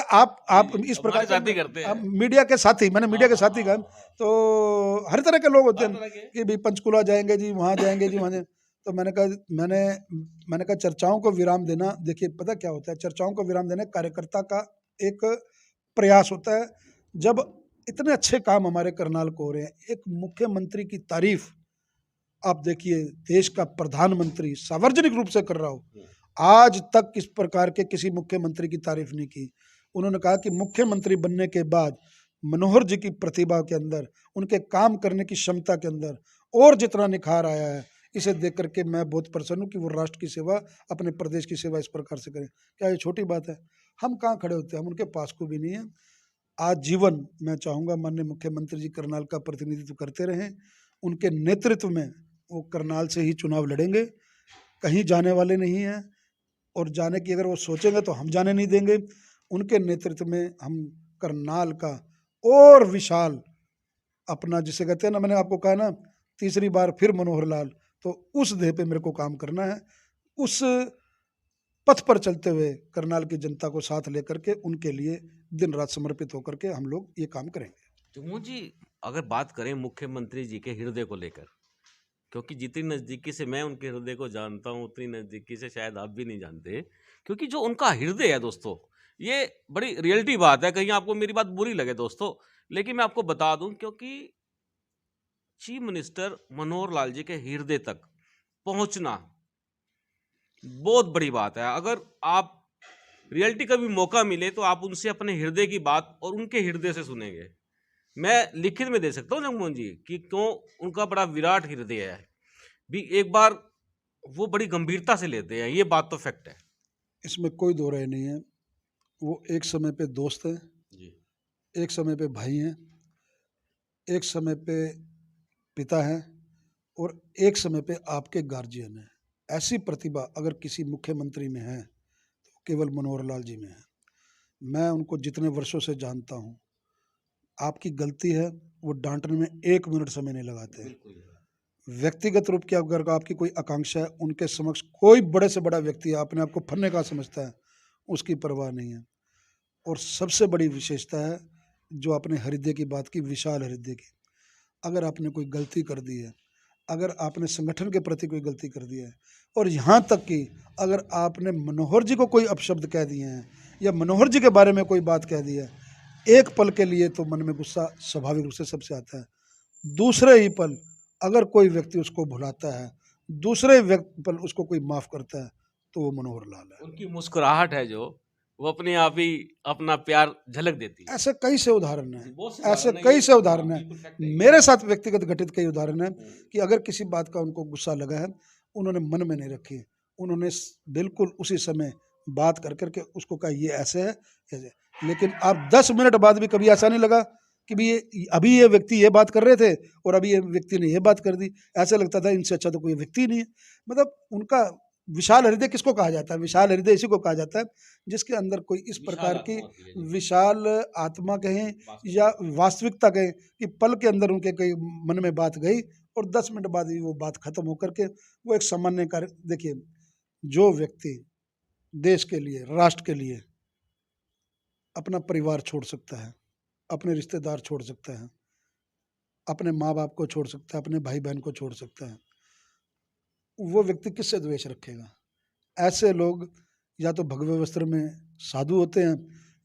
आप इस प्रकार साथी करते हैं, मीडिया के साथी, मैंने मीडिया के साथी कहा। तो हर तरह के लोग होते हैं कि भाई पंचकुला जाएंगे जी, वहाँ जाएंगे जी, वहाँ। तो मैंने कहा चर्चाओं को विराम देना, देखिए पता क्या होता है, चर्चाओं को विराम देना कार्यकर्ता का एक प्रयास होता है। जब इतने अच्छे काम हमारे करनाल को हो रहे हैं, एक मुख्यमंत्री की तारीफ आप देखिए, देश का प्रधानमंत्री सार्वजनिक रूप से कर रहा हो, आज तक इस प्रकार के किसी मुख्यमंत्री की तारीफ नहीं की। उन्होंने कहा कि मुख्यमंत्री बनने के बाद मनोहर जी की प्रतिभा के अंदर, उनके काम करने की क्षमता के अंदर और जितना निखार आया है, इसे देख करके मैं बहुत प्रसन्न हूँ कि वो राष्ट्र की सेवा, अपने प्रदेश की सेवा इस प्रकार से करें। क्या ये छोटी बात है? हम कहाँ खड़े होते हैं, हम उनके पास को भी नहीं है। आज जीवन मैं चाहूँगा माननीय मुख्यमंत्री जी करनाल का प्रतिनिधित्व करते रहें। उनके नेतृत्व में वो करनाल से ही चुनाव लड़ेंगे, कहीं जाने वाले नहीं हैं, और जाने की अगर वो सोचेंगे तो हम जाने नहीं देंगे। उनके नेतृत्व में हम करनाल का और विशाल अपना, जिसे कहते हैं ना, मैंने आपको कहा ना, तीसरी बार फिर मनोहर लाल, तो उस ध्येय पे मेरे को काम करना है। उस पथ पर चलते हुए करनाल की जनता को साथ लेकर के उनके लिए दिन रात समर्पित होकर के हम लोग ये काम करेंगे। जगमोहन जी, अगर बात करें मुख्यमंत्री जी के हृदय को लेकर, क्योंकि जितनी नज़दीकी से मैं उनके हृदय को जानता हूँ, उतनी नज़दीकी से शायद आप भी नहीं जानते, क्योंकि जो उनका हृदय है दोस्तों, ये बड़ी रियलिटी बात है। कहीं आपको मेरी बात बुरी लगे दोस्तों, लेकिन मैं आपको बता दूं, क्योंकि चीफ मिनिस्टर मनोहर लाल जी के हृदय तक पहुंचना बहुत बड़ी बात है। अगर आप रियलिटी का भी मौका मिले तो आप उनसे अपने हृदय की बात और उनके हृदय से सुनेंगे। मैं लिखित में दे सकता हूँ जगमोहन जी कि क्यों उनका बड़ा विराट हृदय है, भी एक बार वो बड़ी गंभीरता से लेते हैं, ये बात तो फैक्ट है। इसमें कोई दो राय नहीं है। वो एक समय पे दोस्त हैं, एक समय पे भाई हैं, एक समय पे पिता हैं और एक समय पे आपके गार्जियन हैं। ऐसी प्रतिभा अगर किसी मुख्यमंत्री में है तो केवल मनोहर लाल जी में है। मैं उनको जितने वर्षों से जानता हूँ, आपकी गलती है वो डांटने में 1 मिनट समय नहीं लगाते हैं। बिल्कुल। व्यक्तिगत रूप की अगर आपकी कोई आकांक्षा है, उनके समक्ष कोई बड़े से बड़ा व्यक्ति अपने आप को फन्ने का समझता है, उसकी परवाह नहीं है। और सबसे बड़ी विशेषता है जो आपने हृदय की बात की, विशाल हृदय की। अगर आपने कोई गलती कर दी है, अगर आपने संगठन के प्रति कोई गलती कर दी है, और यहाँ तक कि अगर आपने मनोहर जी को कोई अपशब्द कह दिए हैं या मनोहर जी के बारे में कोई बात कह दी है, एक पल के लिए तो मन में गुस्सा स्वाभाविक रूप से सबसे आता है। दूसरे ही पल अगर कोई व्यक्ति उसको भुलाता है, दूसरे पल उसको कोई माफ़ करता है, तो वो मनोहर लाल है। उनकी मुस्कुराहट है जो, वो अपने आप ही अपना प्यार झलक देती है। ऐसे कई से उदाहरण हैं, बहुत से ऐसे उदाहरण है कई ये। से उदाहरण बिल्कुल हैं। fact है ये। मेरे साथ व्यक्तिगत घटित कई उदाहरण हैं कि अगर किसी बात का उनको गुस्सा लगा है, उन्होंने मन में नहीं रखी, उन्होंने बिल्कुल उसी समय बात कर करके उसको कहा ये ऐसे है ऐसे। लेकिन आप 10 मिनट बाद भी कभी ऐसा नहीं लगा कि भी ये अभी ये व्यक्ति ये बात कर रहे थे और अभी ये व्यक्ति ने ये बात कर दी। ऐसा लगता था इनसे अच्छा तो कोई व्यक्ति ही नहीं है। मतलब उनका विशाल हृदय किसको कहा जाता है? विशाल हृदय इसी को कहा जाता है जिसके अंदर कोई इस प्रकार की विशाल आत्मा कहें या वास्तविकता कहें कि पल के अंदर उनके कई मन में बात गई और 10 मिनट बाद ही वो बात खत्म होकर के वो एक सामान्य कार्य। देखिए, जो व्यक्ति देश के लिए, राष्ट्र के लिए अपना परिवार छोड़ सकता है, अपने रिश्तेदार छोड़ सकता है, अपने माँ बाप को छोड़ सकता है, अपने भाई बहन को छोड़ सकता है, वो व्यक्ति किससे द्वेष रखेगा? ऐसे लोग या तो भगवे वस्त्र में साधु होते हैं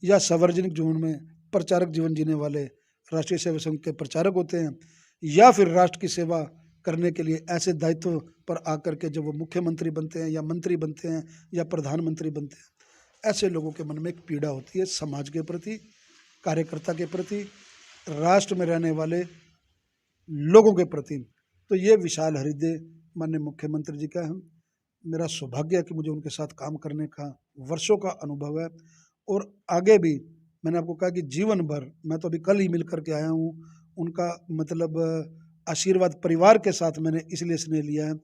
या सार्वजनिक जीवन में प्रचारक जीवन जीने वाले राष्ट्रीय सेवा संघ के प्रचारक होते हैं, या फिर राष्ट्र की सेवा करने के लिए ऐसे दायित्व पर आकर के जब वो मुख्यमंत्री बनते हैं या मंत्री बनते हैं या प्रधानमंत्री बनते हैं, ऐसे लोगों के मन में एक पीड़ा होती है समाज के प्रति, कार्यकर्ता के प्रति, राष्ट्र में रहने वाले लोगों के प्रति। तो ये विशाल हृदय माननीय मुख्यमंत्री जी का है। मेरा सौभाग्य है कि मुझे उनके साथ काम करने का वर्षों का अनुभव है और आगे भी मैंने आपको कहा कि जीवन भर, मैं तो अभी कल ही मिल करके आया हूँ, उनका मतलब आशीर्वाद परिवार के साथ मैंने इसलिए स्नेह लिया है।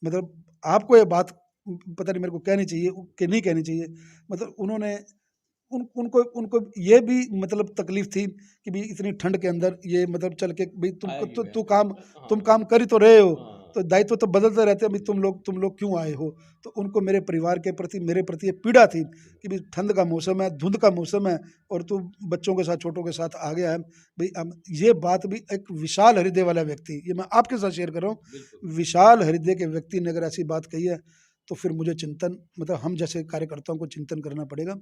मतलब आपको ये बात पता नहीं मेरे को कहनी चाहिए कि नहीं कहनी चाहिए, मतलब उन्होंने उनको उनको ये भी मतलब तकलीफ थी कि भाई इतनी ठंड के अंदर ये मतलब चल के भाई तुम काम कर ही तो रहे हो, तो दायित्व तो बदलते रहते हैं, भाई तुम लोग क्यों आए हो? तो उनको मेरे परिवार के प्रति, मेरे प्रति ये पीड़ा थी कि भाई ठंड का मौसम है, धुंध का मौसम है और तू बच्चों के साथ, छोटों के साथ आ गया है। भाई ये बात भी एक विशाल हृदय वाला व्यक्ति, ये मैं आपके साथ शेयर कर रहा हूँ, विशाल हृदय के व्यक्ति ने अगर ऐसी बात कही है तो फिर मुझे चिंतन, मतलब हम जैसे कार्यकर्ताओं को चिंतन करना पड़ेगा।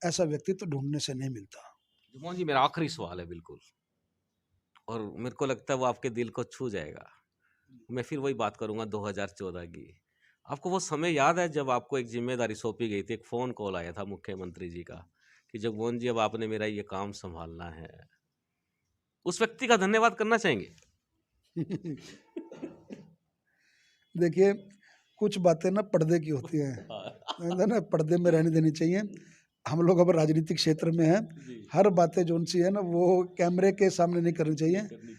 ऐसा व्यक्ति तो ढूंढने से नहीं मिलता। जुमान जी, मेरा आखिरी सवाल है बिल्कुल, और मेरे को लगता है वो आपके दिल को छू जाएगा। मैं फिर वही बात करूंगा 2014 की। आपको वो समय याद है जब आपको एक जिम्मेदारी सौंपी गई थी, एक फ़ोन कॉल आया था मुख्यमंत्री जी का कि जगमोहन जी अब आपने मेरा ये काम संभालना है। उस व्यक्ति का धन्यवाद करना चाहेंगे? देखिए, कुछ बातें ना पर्दे की होती हैं, ना पर्दे में रहने देनी चाहिए। हम लोग अब राजनीतिक क्षेत्र में हैं, हर बातें जो उनसी है ना वो कैमरे के सामने नहीं करनी चाहिए।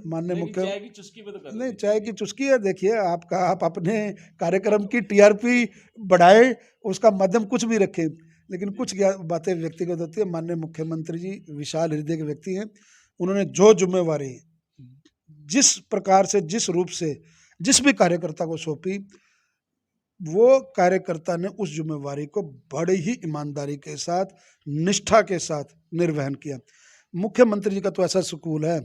माननीय मुख्य चाय की चुस्की में तो कर नहीं, चाय की चुस्की है। देखिए, आप अपने कार्यक्रम की टीआरपी बढ़ाए, उसका माध्यम कुछ भी रखें, लेकिन कुछ बातें व्यक्तिगत होती है। माननीय मुख्यमंत्री जी विशाल हृदय के व्यक्ति हैं। उन्होंने जो जिम्मेवारी जिस प्रकार से, जिस रूप से, जिस भी कार्यकर्ता को सौंपी, वो कार्यकर्ता ने उस जिम्मेवारी को बड़ी ही ईमानदारी के साथ, निष्ठा के साथ निर्वहन किया। मुख्यमंत्री जी का तो ऐसा स्कूल है,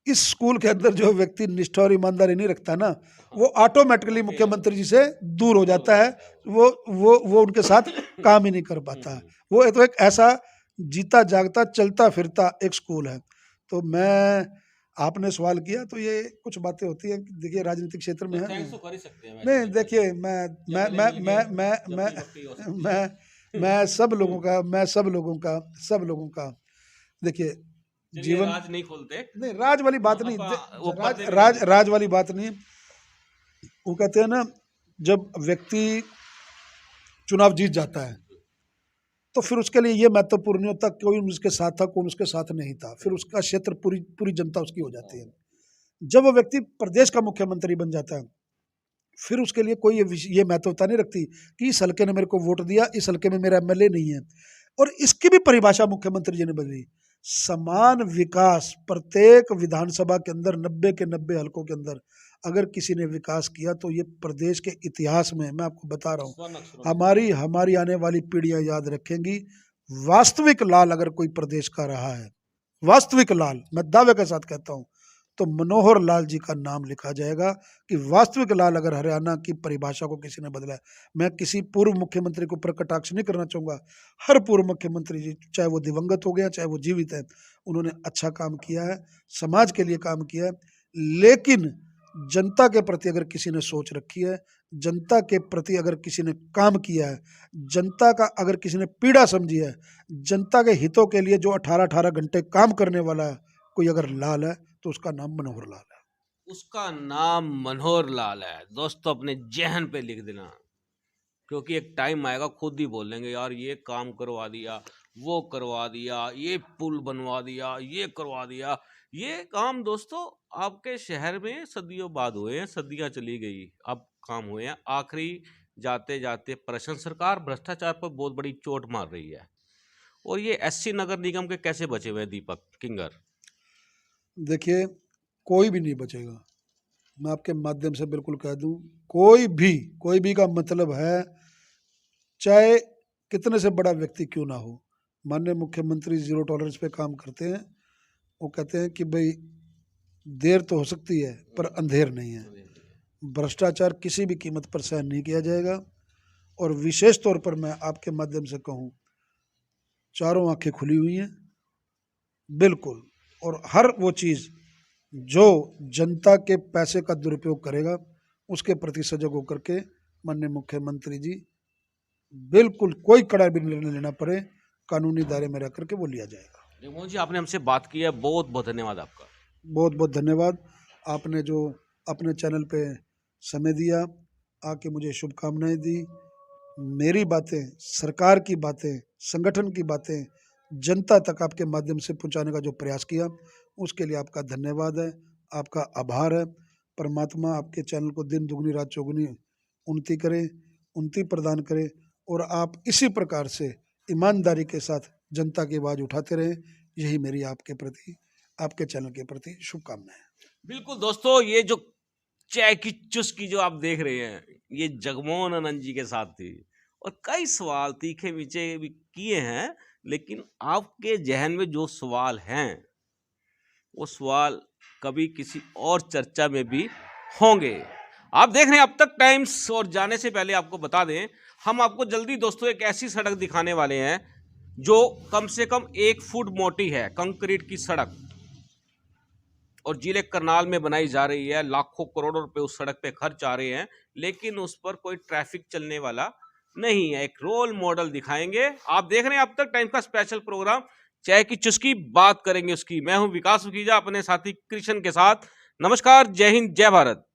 इस स्कूल के अंदर जो व्यक्ति निष्ठा और ईमानदारी नहीं रखता ना, वो ऑटोमेटिकली मुख्यमंत्री जी से दूर हो जाता है। वो उनके साथ काम ही नहीं कर पाता। वो तो एक ऐसा जीता जागता चलता फिरता एक स्कूल है। तो मैं, आपने सवाल किया तो ये कुछ बातें होती हैं। देखिए, राजनीतिक क्षेत्र में है। थैंक्स तो कर ही सकते हैं। नहीं, देखिए, मैं सब लोगों का देखिए जीवन, राज नहीं खोलते, नहीं राज वाली बात नहीं, वो राज वाली बात नहीं। वो कहते हैं ना, जब व्यक्ति चुनाव जीत जाता है तो फिर उसके लिए ये महत्वपूर्ण नहीं होता कोई उसके साथ था, कौन उसके साथ नहीं था, फिर उसका क्षेत्र पूरी जनता उसकी हो जाती है। जब वो व्यक्ति प्रदेश का मुख्यमंत्री बन जाता है, फिर उसके लिए कोई ये महत्वता नहीं रखती कि इस हल्के ने मेरे को वोट दिया, इस हल्के में मेरा एमएलए नहीं है। और इसकी भी परिभाषा मुख्यमंत्री जी ने बदली। समान विकास प्रत्येक विधानसभा के अंदर 90 के 90 हल्कों के अंदर अगर किसी ने विकास किया तो ये प्रदेश के इतिहास में, मैं आपको बता रहा हूँ, हमारी आने वाली पीढ़ियां याद रखेंगी। वास्तविक लाल अगर कोई प्रदेश का रहा है, वास्तविक लाल, मैं दावे के साथ कहता हूँ, तो मनोहर लाल जी का नाम लिखा जाएगा कि वास्तविक लाल अगर हरियाणा की परिभाषा को किसी ने बदला है। मैं किसी पूर्व मुख्यमंत्री को प्रकटाक्ष नहीं करना चाहूँगा। हर पूर्व मुख्यमंत्री जी, चाहे वो दिवंगत हो गया चाहे वो जीवित है, उन्होंने अच्छा काम किया है, समाज के लिए काम किया है। लेकिन जनता के प्रति अगर किसी ने सोच रखी है, जनता के प्रति अगर किसी ने काम किया है, जनता का अगर किसी ने पीड़ा समझी है, जनता के हितों के लिए जो 18-18 घंटे काम करने वाला कोई अगर लाल है तो उसका नाम मनोहर लाल है। उसका नाम मनोहर लाल है। दोस्तों अपने जहन पे लिख देना, क्योंकि एक टाइम आएगा खुद ही बोलेंगे यार ये काम करवा दिया, वो करवा दिया, ये पुल बनवा दिया, ये करवा दिया। ये काम दोस्तों आपके शहर में सदियों बाद हुए हैं, सदियां चली गई, अब काम हुए हैं। आखिरी जाते जाते प्रशासन सरकार भ्रष्टाचार पर बहुत बड़ी चोट मार रही है। और ये एससी नगर निगम के कैसे बचे हुए हैं दीपक किंगर? देखिए, कोई भी नहीं बचेगा। मैं आपके माध्यम से बिल्कुल कह दूं, कोई भी का मतलब है चाहे कितने से बड़ा व्यक्ति क्यों ना हो। माननीय मुख्यमंत्री जीरो टॉलरेंस पे काम करते हैं। वो कहते हैं कि भाई देर तो हो सकती है पर अंधेर नहीं है। भ्रष्टाचार किसी भी कीमत पर सहन नहीं किया जाएगा। और विशेष तौर पर मैं आपके माध्यम से कहूँ, चारों आंखें खुली हुई हैं बिल्कुल। और हर वो चीज़ जो जनता के पैसे का दुरुपयोग करेगा उसके प्रति सजग होकर के माननीय मुख्यमंत्री जी बिल्कुल कोई कड़ा भी निर्णय लेना पड़े, कानूनी दायरे में रह करके वो लिया जाएगा। जगमोहन जी आपने हमसे बात की है, बहुत बहुत धन्यवाद आपका। बहुत बहुत धन्यवाद। आपने जो अपने चैनल पे समय दिया, आके मुझे शुभकामनाएं दी, मेरी बातें, सरकार की बातें, संगठन की बातें जनता तक आपके माध्यम से पहुंचाने का जो प्रयास किया, उसके लिए आपका धन्यवाद है, आपका आभार है। परमात्मा आपके चैनल को दिन दुगनी रात चौगुनी उन्नति करे, उन्नति प्रदान करे और आप इसी प्रकार से ईमानदारी के साथ जनता की आवाज़ उठाते रहें। यही मेरी आपके प्रति, आपके चैनल के प्रति शुभकामनाएं। बिल्कुल दोस्तों, ये जो चाय की चुस्की जो आप देख रहे हैं, ये जगमोहन आनंद जी के साथ थी। और कई सवाल तीखे मीठे भी किए हैं, लेकिन आपके जहन में जो सवाल हैं वो सवाल कभी किसी और चर्चा में भी होंगे। आप देख रहे हैं अब तक टाइम्स। और जाने से पहले आपको बता दें, हम आपको जल्दी दोस्तों एक ऐसी सड़क दिखाने वाले हैं जो कम से कम 1 फुट मोटी है, कंक्रीट की सड़क, और जिले करनाल में बनाई जा रही है। लाखों करोड़ों रुपए उस सड़क पे खर्च आ रहे हैं, लेकिन उस पर कोई ट्रैफिक चलने वाला नहीं है। एक रोल मॉडल दिखाएंगे। आप देख रहे हैं अब तक टाइम का स्पेशल प्रोग्राम चाय की चुस्की, बात करेंगे उसकी। मैं हूं विकास मुखीजा अपने साथी कृष्ण के साथ। नमस्कार, जय हिंद, जय भारत।